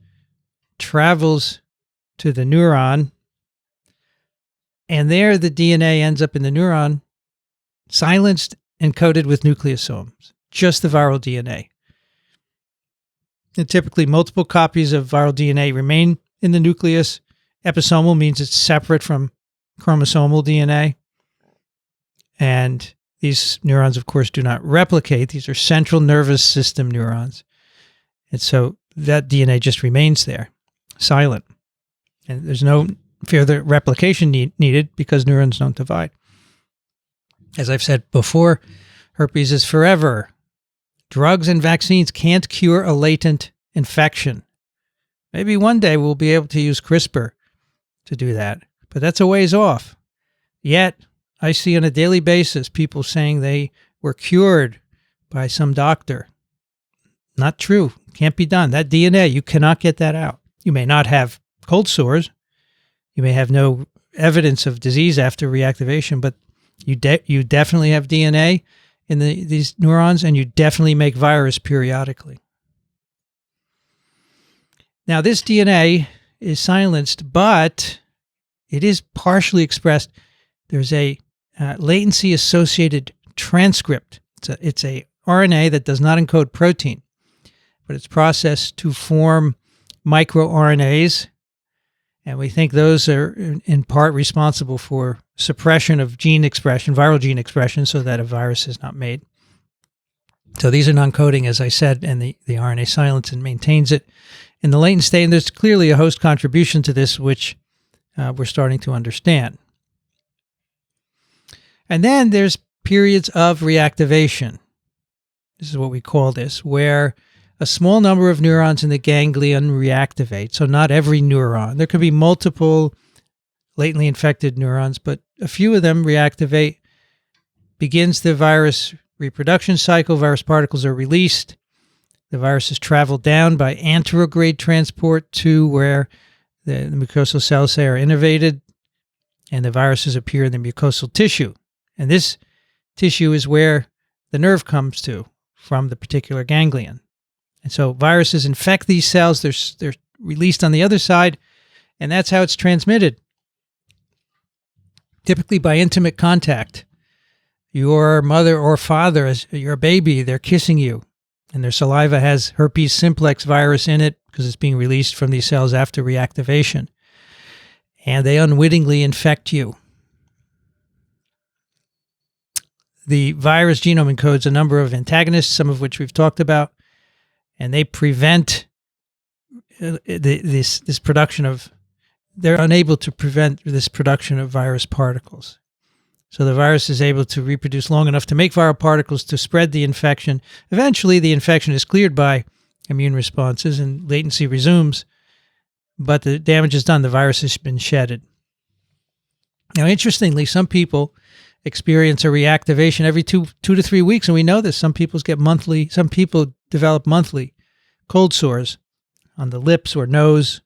travels to the neuron, and there the DNA ends up in the neuron, silenced and coated with nucleosomes, just the viral DNA. And typically, multiple copies of viral DNA remain in the nucleus. Episomal means it's separate from chromosomal DNA. And these neurons, of course, do not replicate. These are central nervous system neurons. And so that DNA just remains there, silent. And there's no further replication needed because neurons don't divide. As I've said before, herpes is forever. Drugs and vaccines can't cure a latent infection. Maybe one day we'll be able to use CRISPR to do that, but that's a ways off. Yet, I see on a daily basis people saying they were cured by some doctor. Not true. Can't be done. That DNA, you cannot get that out. You may not have cold sores. You may have no evidence of disease after reactivation, but you definitely have DNA in these neurons, and you definitely make virus periodically. Now, this DNA is silenced, but it is partially expressed. There's a latency-associated transcript. It's a RNA that does not encode protein, but it's processed to form microRNAs, and we think those are in part responsible for suppression of gene expression, viral gene expression, so that a virus is not made. So these are non-coding, as I said, and the RNA silences and maintains it in the latent state. And there's clearly a host contribution to this, which we're starting to understand. And then there's periods of reactivation. This is what we call this, where a small number of neurons in the ganglion reactivate. So not every neuron. There could be multiple latently infected neurons, but a few of them reactivate, begins the virus reproduction cycle, virus particles are released, the viruses travel down by anterograde transport to where the mucosal cells, say, are innervated, and the viruses appear in the mucosal tissue. And this tissue is where the nerve comes to from the particular ganglion. And so viruses infect these cells, they're released on the other side, and that's how it's transmitted. Typically by intimate contact. Your mother or father, as you're a baby, they're kissing you, and their saliva has herpes simplex virus in it because it's being released from these cells after reactivation. And they unwittingly infect you. The virus genome encodes a number of antagonists, some of which we've talked about, and they prevent this production of, they're unable to prevent this production of virus particles. So the virus is able to reproduce long enough to make viral particles to spread the infection. Eventually, the infection is cleared by immune responses and latency resumes, but the damage is done. The virus has been shedded. Now, interestingly, some people experience a reactivation every two to 3 weeks, and we know this. Some people develop monthly cold sores on the lips or nose,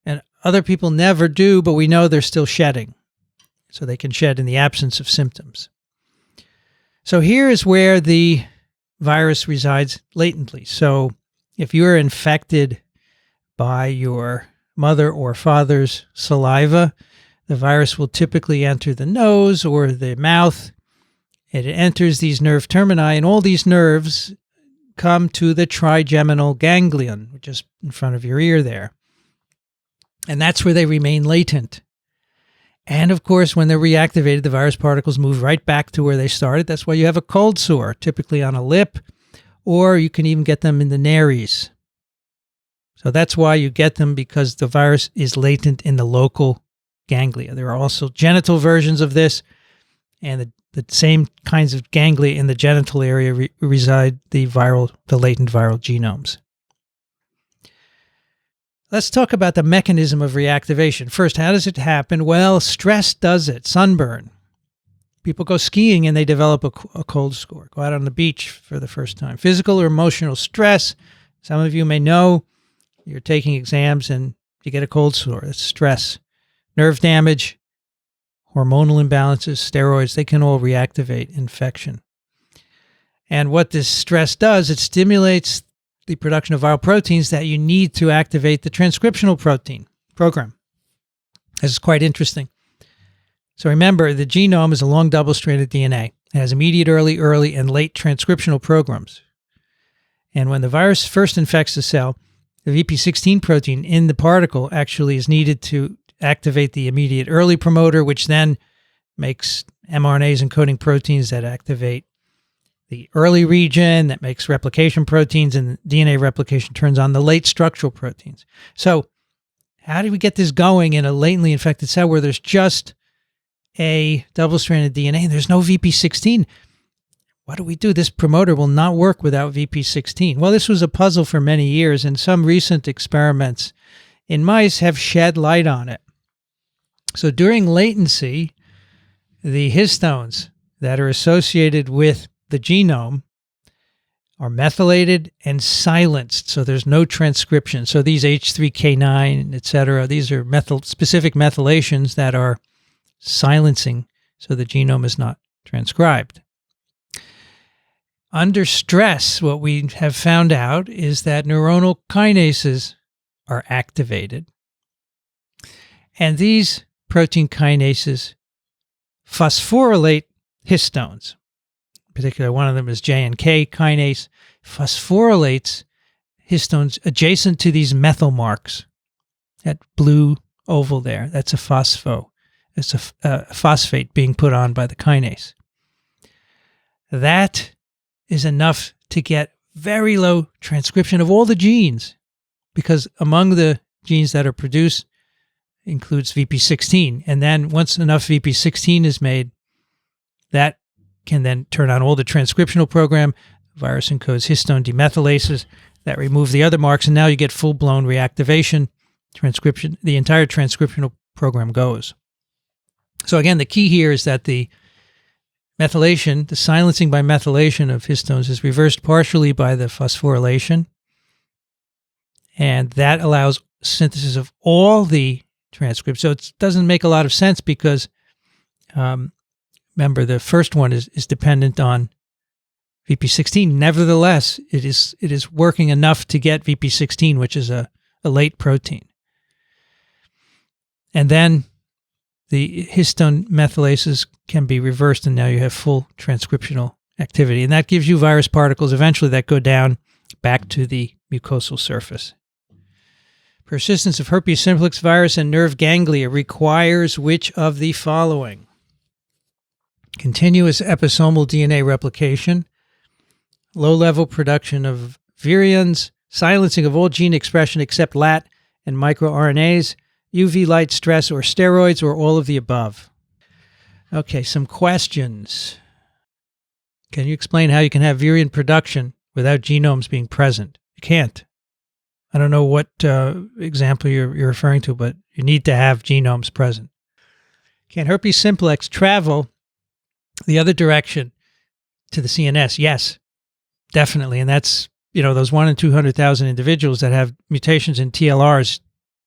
and other people never do, but we know they're still shedding. So they can shed in the absence of symptoms. So here is where the virus resides latently. So if you are infected by your mother or father's saliva, the virus will typically enter the nose or the mouth. It enters these nerve termini, and all these nerves come to the trigeminal ganglion, which is in front of your ear there. And that's where they remain latent. And of course, when they're reactivated, the virus particles move right back to where they started. That's why you have a cold sore, typically on a lip, or you can even get them in the nares. So that's why you get them, because the virus is latent in the local ganglia. There are also genital versions of this, and the same kinds of ganglia in the genital area reside the latent viral genomes. Let's talk about the mechanism of reactivation. First, how does it happen? Well, stress does it. Sunburn. People go skiing and they develop a cold sore. Go out on the beach for the first time. Physical or emotional stress. Some of you may know you're taking exams and you get a cold sore. It's stress. Nerve damage, hormonal imbalances, steroids, they can all reactivate infection. And what this stress does, it stimulates the production of viral proteins that you need to activate the transcriptional protein program. This is quite interesting. So remember, the genome is a long double-stranded DNA. It has immediate, early, and late transcriptional programs. And when the virus first infects the cell, the VP16 protein in the particle actually is needed to activate the immediate early promoter, which then makes mRNAs encoding proteins that activate the early region that makes replication proteins, and DNA replication turns on the late structural proteins. So how do we get this going in a latently infected cell where there's just a double-stranded DNA and there's no VP16? What do we do? This promoter will not work without VP16. Well, this was a puzzle for many years, and some recent experiments in mice have shed light on it. So during latency, the histones that are associated with the genome are methylated and silenced, so there's no transcription. So these H3K9, etc., these are specific methylations that are silencing, so the genome is not transcribed. Under stress, what we have found out is that neuronal kinases are activated, and these protein kinases phosphorylate histones. In particular, one of them is J and K kinase, phosphorylates histones adjacent to these methyl marks. That blue oval there, that's a phospho. It's a phosphate being put on by the kinase. That is enough to get very low transcription of all the genes, because among the genes that are produced includes VP16. And then once enough VP16 is made, that can then turn on all the transcriptional program. The virus encodes histone demethylases that remove the other marks, and now you get full-blown reactivation. Transcription, the entire transcriptional program goes. So again, the key here is that the methylation, the silencing by methylation of histones is reversed partially by the phosphorylation. And that allows synthesis of all the transcripts. So it doesn't make a lot of sense because, remember, the first one is dependent on VP16. Nevertheless, it is working enough to get VP16, which is a late protein. And then the histone methylases can be reversed, and now you have full transcriptional activity. And that gives you virus particles eventually that go down back to the mucosal surface. Persistence of herpes simplex virus and nerve ganglia requires which of the following? Continuous episomal DNA replication, low-level production of virions, silencing of all gene expression except LAT and microRNAs, UV light stress or steroids, or all of the above. Okay, some questions. Can you explain how you can have virion production without genomes being present? You can't. I don't know what example you're referring to, but you need to have genomes present. Can herpes simplex travel the other direction to the CNS? Yes, definitely. And that's, those 1 in 200,000 individuals that have mutations in TLRs,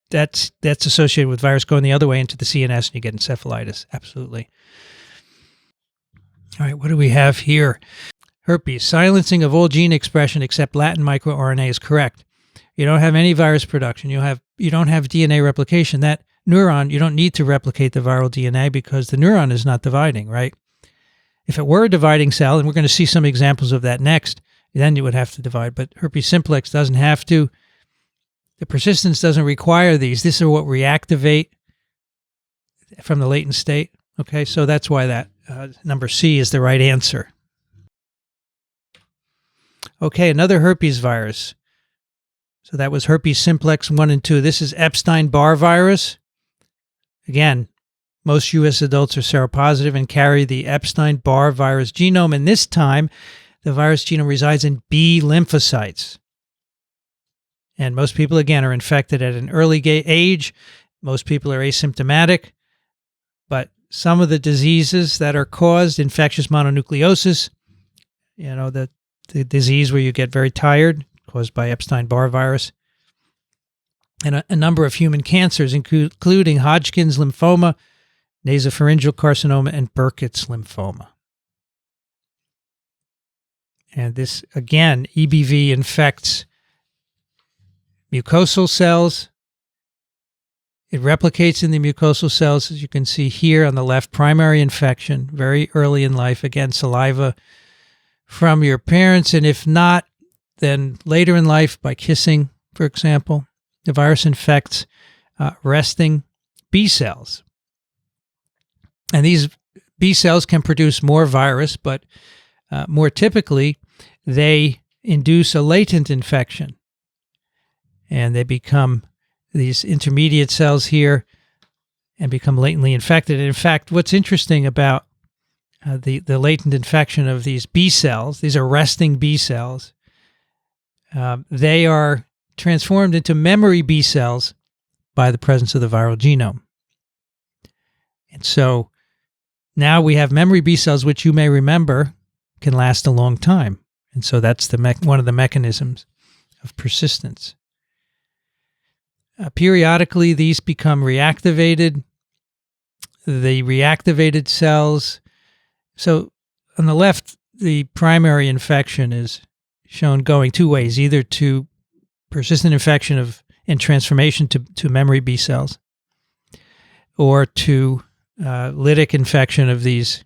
that's associated with virus going the other way into the CNS and you get encephalitis. Absolutely. All right, what do we have here? Herpes, silencing of all gene expression except Latin microRNA is correct. You don't have any virus production. You don't have DNA replication. That neuron, you don't need to replicate the viral DNA because the neuron is not dividing, right? If it were a dividing cell, and we're going to see some examples of that next, then you would have to divide. But herpes simplex doesn't have to. The persistence doesn't require these. These are what reactivate from the latent state. Okay, so that's why that number C is the right answer. Okay, another herpes virus. So that was herpes simplex 1 and 2. This is Epstein-Barr virus. Again, most U.S. adults are seropositive and carry the Epstein-Barr virus genome. And this time, the virus genome resides in B lymphocytes. And most people, again, are infected at an early age. Most people are asymptomatic. But some of the diseases that are caused, infectious mononucleosis, the disease where you get very tired, caused by Epstein-Barr virus, and a number of human cancers, including Hodgkin's lymphoma, nasopharyngeal carcinoma, and Burkitt's lymphoma. And this, again, EBV infects mucosal cells. It replicates in the mucosal cells, as you can see here on the left, primary infection, very early in life. Again, saliva from your parents, and if not, then later in life by kissing, for example. The virus infects resting B cells. And these B cells can produce more virus, but more typically, they induce a latent infection. And they become these intermediate cells here and become latently infected. And in fact, what's interesting about the latent infection of these B cells, these are resting B cells, they are transformed into memory B cells by the presence of the viral genome. And so now we have memory B cells, which you may remember can last a long time. And so that's one of the mechanisms of persistence. Periodically, these become reactivated. The reactivated cells. So on the left, the primary infection is shown going two ways, either to persistent infection and transformation to memory B cells, or to lytic infection of these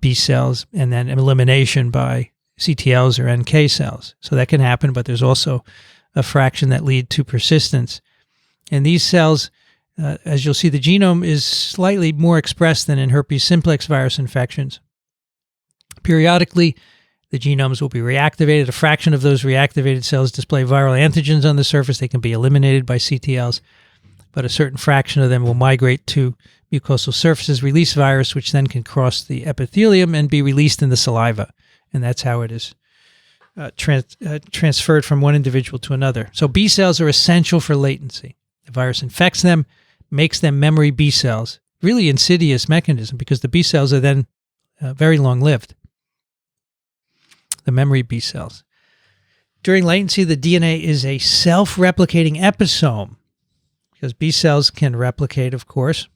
B cells and then elimination by CTLs or NK cells. So that can happen, but there's also a fraction that lead to persistence. And these cells, as you'll see, the genome is slightly more expressed than in herpes simplex virus infections. Periodically, the genomes will be reactivated. A fraction of those reactivated cells display viral antigens on the surface. They can be eliminated by CTLs, but a certain fraction of them will migrate to mucosal surfaces, release virus, which then can cross the epithelium and be released in the saliva. And that's how it is transferred from one individual to another. So B cells are essential for latency. The virus infects them, makes them memory B cells, really insidious mechanism because the B cells are then very long-lived, the memory B cells. During latency, the DNA is a self-replicating episome because B cells can replicate, of course.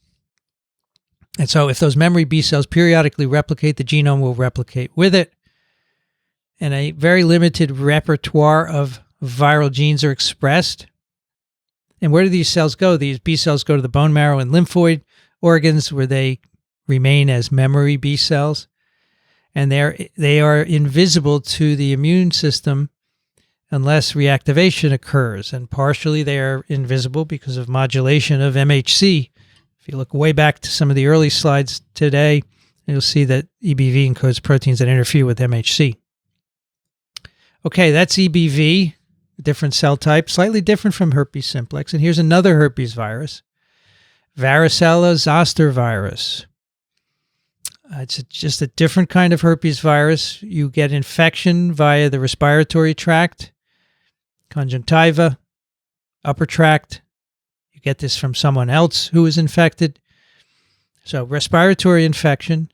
And so if those memory B cells periodically replicate, the genome will replicate with it. And a very limited repertoire of viral genes are expressed. And where do these cells go? These B cells go to the bone marrow and lymphoid organs where they remain as memory B cells. And they are invisible to the immune system unless reactivation occurs. And partially they are invisible because of modulation of MHC. If you look way back to some of the early slides today, you'll see that EBV encodes proteins that interfere with MHC. Okay, that's EBV, a different cell type, slightly different from herpes simplex. And here's another herpes virus, Varicella Zoster virus. It's just a different kind of herpes virus. You get infection via the respiratory tract, conjunctiva, upper tract. You get this from someone else who is infected. So respiratory infection,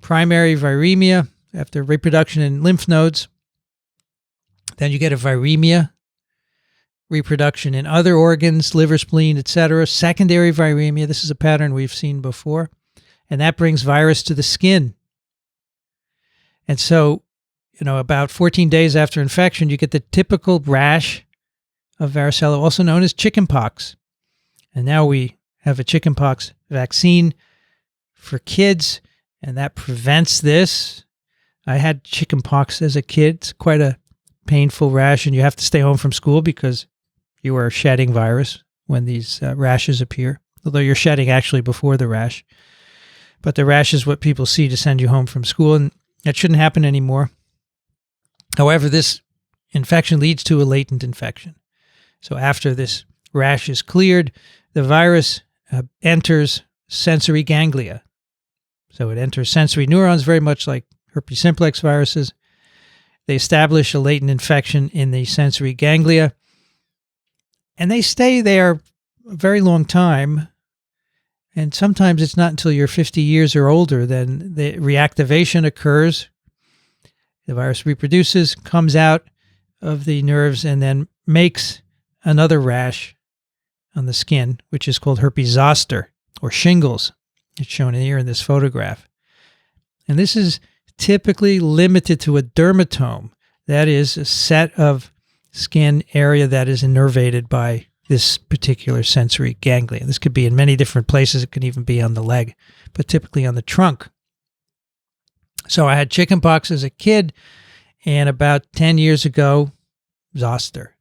primary viremia after reproduction in lymph nodes. Then you get a viremia, reproduction in other organs, liver, spleen, etc. Secondary viremia, this is a pattern we've seen before. And that brings virus to the skin. And so, about 14 days after infection, you get the typical rash of varicella, also known as chickenpox. And now we have a chickenpox vaccine for kids, and that prevents this. I had chickenpox as a kid. It's quite a painful rash, and you have to stay home from school because you are shedding virus when these rashes appear, although you're shedding actually before the rash. But the rash is what people see to send you home from school, and that shouldn't happen anymore. However, this infection leads to a latent infection. So after this rash is cleared, the virus enters sensory ganglia. So it enters sensory neurons, very much like herpes simplex viruses. They establish a latent infection in the sensory ganglia, and they stay there a very long time. And sometimes it's not until you're 50 years or older then the reactivation occurs. The virus reproduces, comes out of the nerves, and then makes another rash on the skin, which is called herpes zoster or shingles. It's shown here in this photograph. And this is typically limited to a dermatome. That is a set of skin area that is innervated by this particular sensory ganglia. This could be in many different places. It could even be on the leg, but typically on the trunk. So I had chickenpox as a kid, and about 10 years ago, zoster.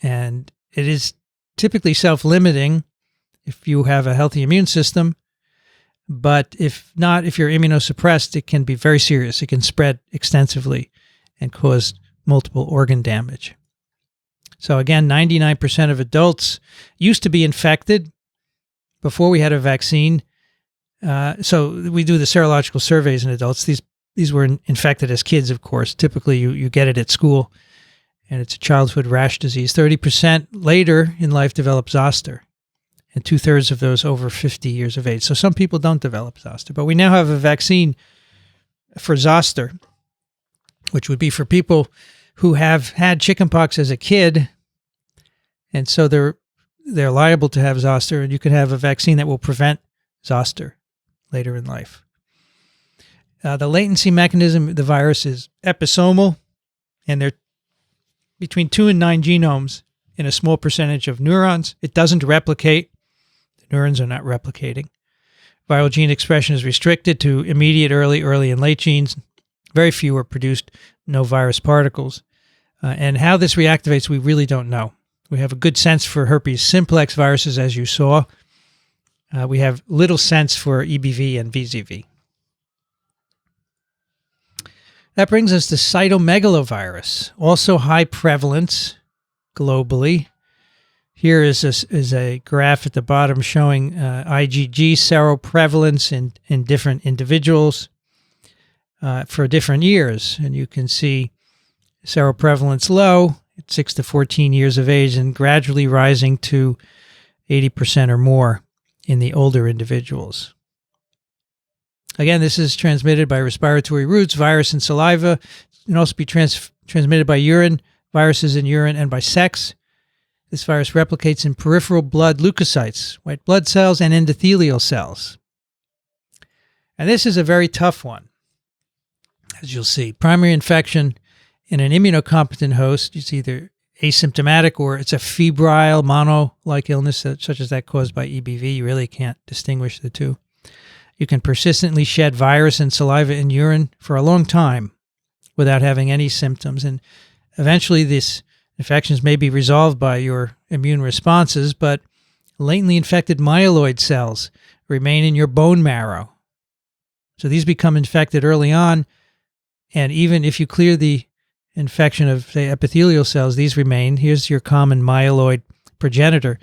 And it is typically self-limiting if you have a healthy immune system, but if not, if you're immunosuppressed, it can be very serious. It can spread extensively and cause multiple organ damage. So again, 99% of adults used to be infected before we had a vaccine. So we do the serological surveys in adults. These were infected as kids, of course. Typically, you get it at school, and it's a childhood rash disease. 30% later in life develop zoster, and 2/3 of those over 50 years of age. So some people don't develop zoster, but we now have a vaccine for zoster, which would be for people who have had chickenpox as a kid, and so they're liable to have zoster, and you can have a vaccine that will prevent zoster later in life. The latency mechanism of the virus is episomal, and they're between 2 and 9 genomes in a small percentage of neurons. It doesn't replicate. The neurons are not replicating. Viral gene expression is restricted to immediate, early, and late genes. Very few are produced, no virus particles. And how this reactivates, we really don't know. We have a good sense for herpes simplex viruses, as you saw. We have little sense for EBV and VZV. That brings us to Cytomegalovirus, also high prevalence globally. Here is a graph at the bottom showing IgG seroprevalence in different individuals for different years. And you can see seroprevalence low at 6 to 14 years of age and gradually rising to 80% or more in the older individuals. Again, this is transmitted by respiratory routes, virus in saliva. It can also be transmitted by urine, viruses in urine, and by sex. This virus replicates in peripheral blood leukocytes, white blood cells, and endothelial cells. And this is a very tough one, as you'll see. Primary infection in an immunocompetent host is either asymptomatic or it's a febrile mono-like illness such as that caused by EBV. You really can't distinguish the two. You can persistently shed virus in saliva and urine for a long time without having any symptoms. And eventually these infections may be resolved by your immune responses, but latently infected myeloid cells remain in your bone marrow. So these become infected early on, and even if you clear the infection of, say, epithelial cells, these remain. Here's your common myeloid progenitor,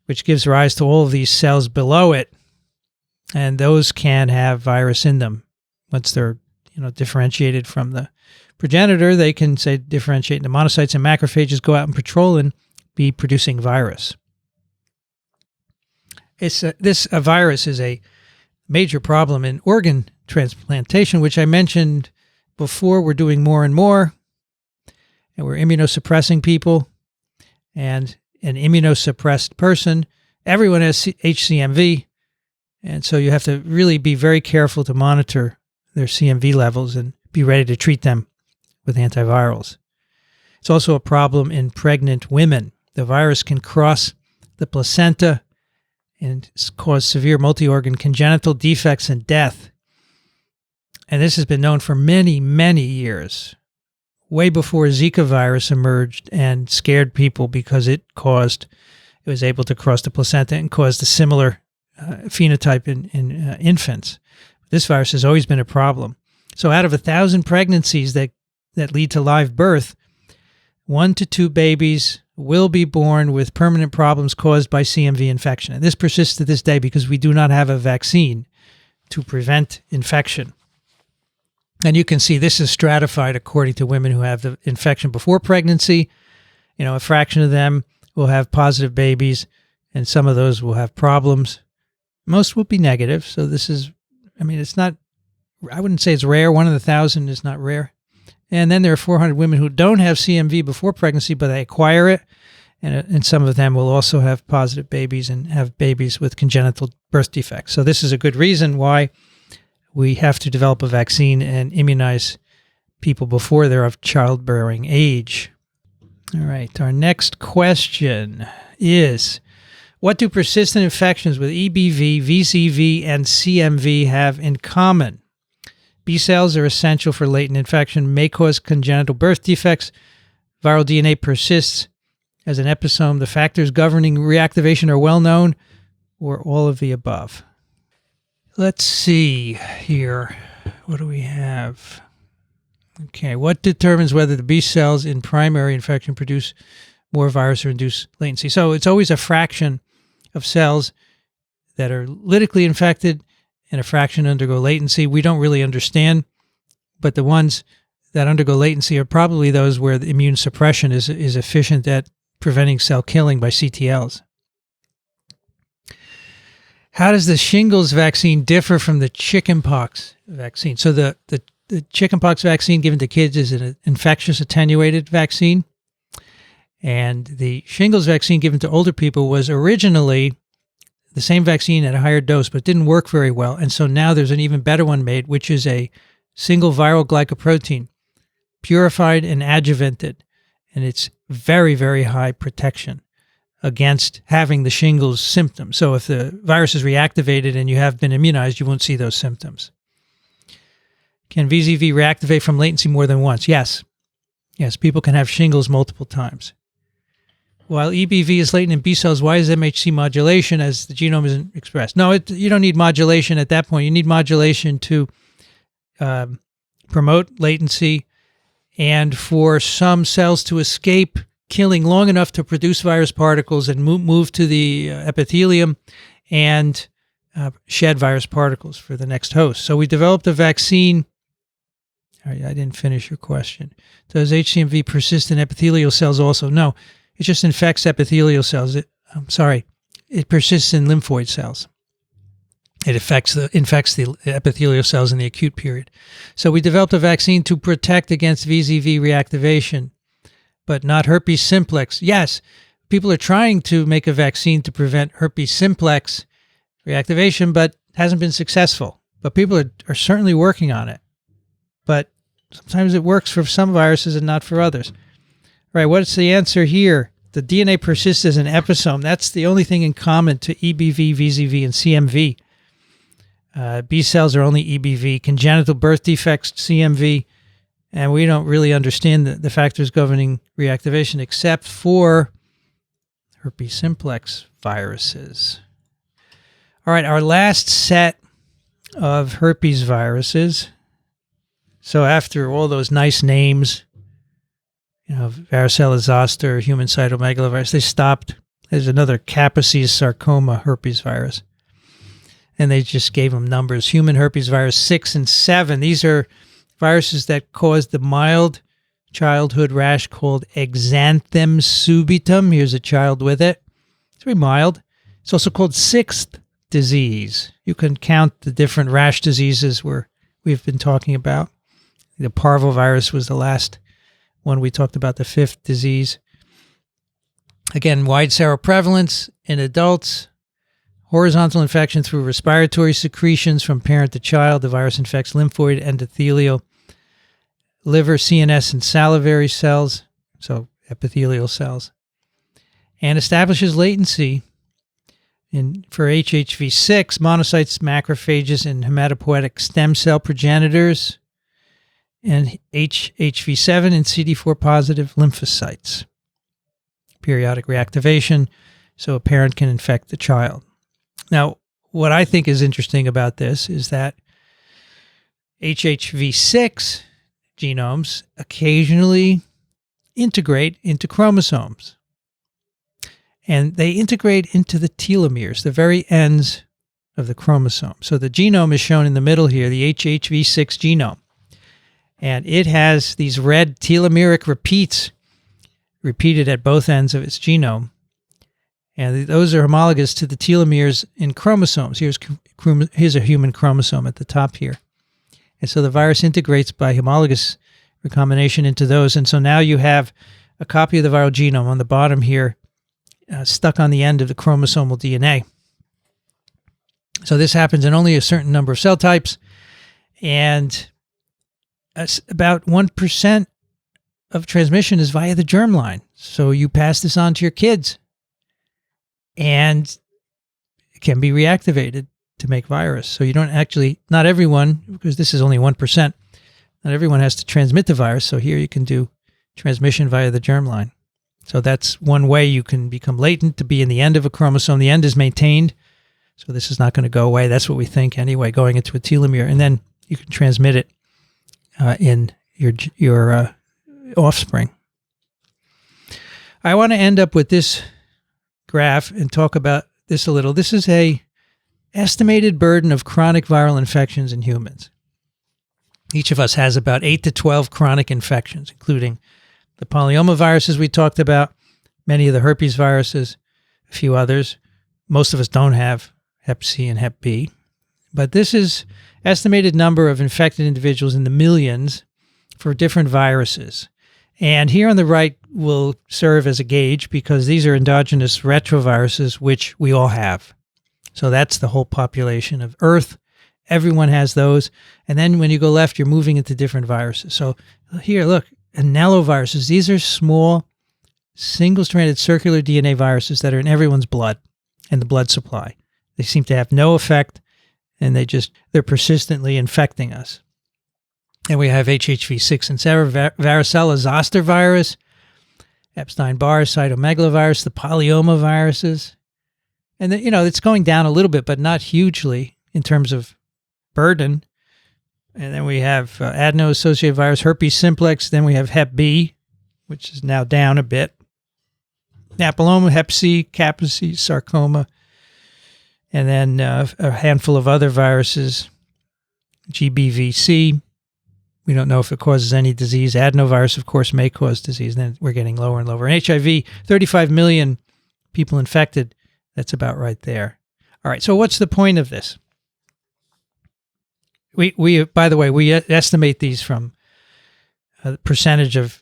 which gives rise to all of these cells below it, and those can have virus in them. Once they're differentiated from the progenitor, they can, say, differentiate into monocytes, and macrophages go out and patrol and be producing virus. This virus is a major problem in organ transplantation, which I mentioned before. We're doing more and more, and we're immunosuppressing people. And an immunosuppressed person, everyone has HCMV, and so you have to really be very careful to monitor their CMV levels and be ready to treat them with antivirals. It's also a problem in pregnant women. The virus can cross the placenta and cause severe multi-organ congenital defects and death. And this has been known for many, many years, way before Zika virus emerged and scared people because it was able to cross the placenta and caused a similar phenotype in infants. This virus has always been a problem. So out of 1,000 pregnancies that lead to live birth, 1 to 2 babies will be born with permanent problems caused by CMV infection. And this persists to this day because we do not have a vaccine to prevent infection. And you can see this is stratified according to women who have the infection before pregnancy. A fraction of them will have positive babies, and some of those will have problems. Most will be negative. So this is, it's not, I wouldn't say it's rare. 1 in 1,000 is not rare. And then there are 400 women who don't have CMV before pregnancy, but they acquire it. And some of them will also have positive babies and have babies with congenital birth defects. So this is a good reason why we have to develop a vaccine and immunize people before they're of childbearing age. All right, our next question is, what do persistent infections with EBV, VZV, and CMV have in common? Bcells are essential for latent infection, may cause congenital birth defects. Viral DNA persists as an episome. The factors governing reactivation are well known, or all of the above. Let's see here. What do we have? Okay, what determines whether the B cells in primary infection produce more virus or induce latency? So it's always a fraction of cells that are lytically infected and a fraction undergo latency. We don't really understand, but the ones that undergo latency are probably those where the immune suppression is efficient at preventing cell killing by CTLs. How does the shingles vaccine differ from the chickenpox vaccine? So the chickenpox vaccine given to kids is an infectious attenuated vaccine, and the shingles vaccine given to older people was originally the same vaccine at a higher dose, but didn't work very well. And so now there's an even better one made, which is a single viral glycoprotein, purified and adjuvanted. And it's very, very high protection against having the shingles symptoms. So if the virus is reactivated and you have been immunized, you won't see those symptoms. Can VZV reactivate from latency more than once? Yes. Yes, people can have shingles multiple times. While EBV is latent in B cells, why is MHC modulation as the genome isn't expressed? No, you don't need modulation at that point. You need modulation to promote latency and for some cells to escape killing long enough to produce virus particles and move to the epithelium and shed virus particles for the next host. So we developed a vaccine. All right, I didn't finish your question. Does HCMV persist in epithelial cells also? No. It just infects epithelial cells. it persists in lymphoid cells. It infects the epithelial cells in the acute period. So we developed a vaccine to protect against VZV reactivation, but not herpes simplex. Yes, people are trying to make a vaccine to prevent herpes simplex reactivation, but hasn't been successful. But people are certainly working on it. But sometimes it works for some viruses and not for others. All right, what's the answer here? The DNA persists as an episome. That's the only thing in common to EBV, VZV, and CMV. B cells are only EBV, congenital birth defects, CMV, and we don't really understand the factors governing reactivation except for herpes simplex viruses. All right, our last set of herpes viruses. So after all those nice names, Varicella Zoster, human Cytomegalovirus, they stopped. There's another Kaposi's sarcoma herpes virus. And they just gave them numbers. Human herpes virus 6 and 7. These are viruses that cause the mild childhood rash called exanthem subitum. Here's a child with it. It's very mild. It's also called sixth disease. You can count the different rash diseases we've been talking about. The parvovirus was the last one we talked about, the fifth disease. Again, wide seroprevalence in adults. Horizontal infection through respiratory secretions from parent to child. The virus infects lymphoid, endothelial, liver, CNS, and salivary cells, so epithelial cells, and establishes latency for HHV6, monocytes, macrophages, and hematopoietic stem cell progenitors, and HHV7 and CD4 positive lymphocytes. Periodic reactivation, so a parent can infect the child. Now, what I think is interesting about this is that HHV6 genomes occasionally integrate into chromosomes. And they integrate into the telomeres, the very ends of the chromosome. So the genome is shown in the middle here, the HHV6 genome. And it has these red telomeric repeats repeated at both ends of its genome. And those are homologous to the telomeres in chromosomes. Here's a human chromosome at the top here. And so the virus integrates by homologous recombination into those. And so now you have a copy of the viral genome on the bottom here, stuck on the end of the chromosomal DNA. So this happens in only a certain number of cell types. And about 1% of transmission is via the germline. So you pass this on to your kids. And it can be reactivated to make virus. So you don't actually, not everyone, because this is only 1%, not everyone has to transmit the virus. So here you can do transmission via the germline. So that's one way you can become latent, to be in the end of a chromosome. The end is maintained. So this is not going to go away. That's what we think anyway, going into a telomere. And then you can transmit it in your offspring. I want to end up with this graph and talk about this a little. This is a estimated burden of chronic viral infections in humans. Each of us has about 8 to 12 chronic infections, including the polyomaviruses we talked about, many of the herpes viruses, a few others. Most of us don't have Hep C and Hep B. But this is estimated number of infected individuals in the millions for different viruses. And here on the right will serve as a gauge because these are endogenous retroviruses, which we all have. So that's the whole population of Earth. Everyone has those. And then when you go left, you're moving into different viruses. So here, look, anelloviruses. These are small, single-stranded circular DNA viruses that are in everyone's blood and the blood supply. They seem to have no effect, and they're persistently infecting us. And we have HHV6 and 7, Varicella Zoster virus, EpsteinBarr, Cytomegalovirus, the polyomaviruses. And, it's going down a little bit, but not hugely in terms of burden. And then we have adeno-associated virus, herpes simplex. Then we have Hep B, which is now down a bit. Papilloma, Hep C, Kaposi's sarcoma. And then a handful of other viruses, GBVC. We don't know if it causes any disease. Adenovirus, of course, may cause disease. And then we're getting lower and lower. And HIV, 35 million people infected That's about right there. All right, so what's the point of this? We by the way, we estimate these from a percentage of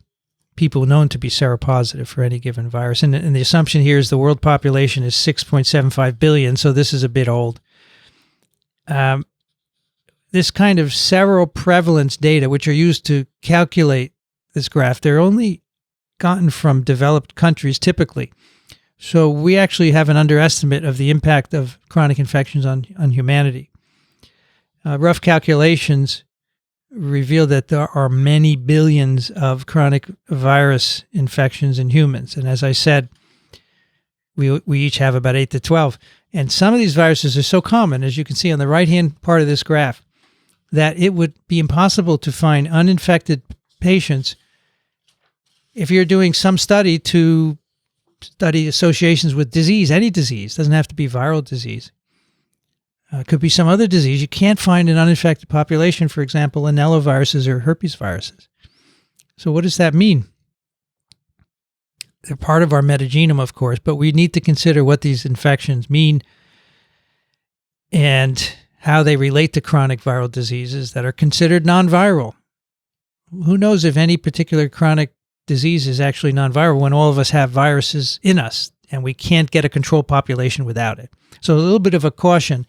people known to be seropositive for any given virus. And the assumption here is the world population is 6.75 billion, so this is a bit old. This kind of seroprevalence data, which are used to calculate this graph, they're only gotten from developed countries typically. So we actually have an underestimate of the impact of chronic infections on humanity. Rough calculations reveal that there are many billions of chronic virus infections in humans. And as I said, we each have about 8 to 12. And some of these viruses are so common, as you can see on the right-hand part of this graph, that it would be impossible to find uninfected patients if you're doing some study to study associations with disease, any disease. Doesn't have to be viral disease. It could be some other disease. You can't find an uninfected population, for example, anelloviruses or herpes viruses. So what does that mean? They're part of our metagenome, of course, but we need to consider what these infections mean and how they relate to chronic viral diseases that are considered non-viral. Who knows if any particular chronic disease is actually non-viral when all of us have viruses in us and we can't get a control population without it. So a little bit of a caution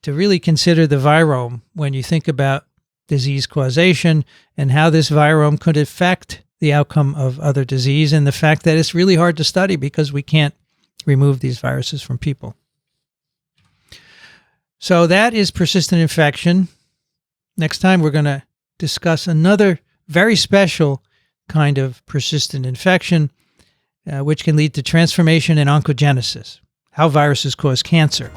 to really consider the virome when you think about disease causation and how this virome could affect the outcome of other disease, and the fact that it's really hard to study because we can't remove these viruses from people. So that is persistent infection. Next time we're going to discuss another very special kind of persistent infection, which can lead to transformation and oncogenesis, how viruses cause cancer.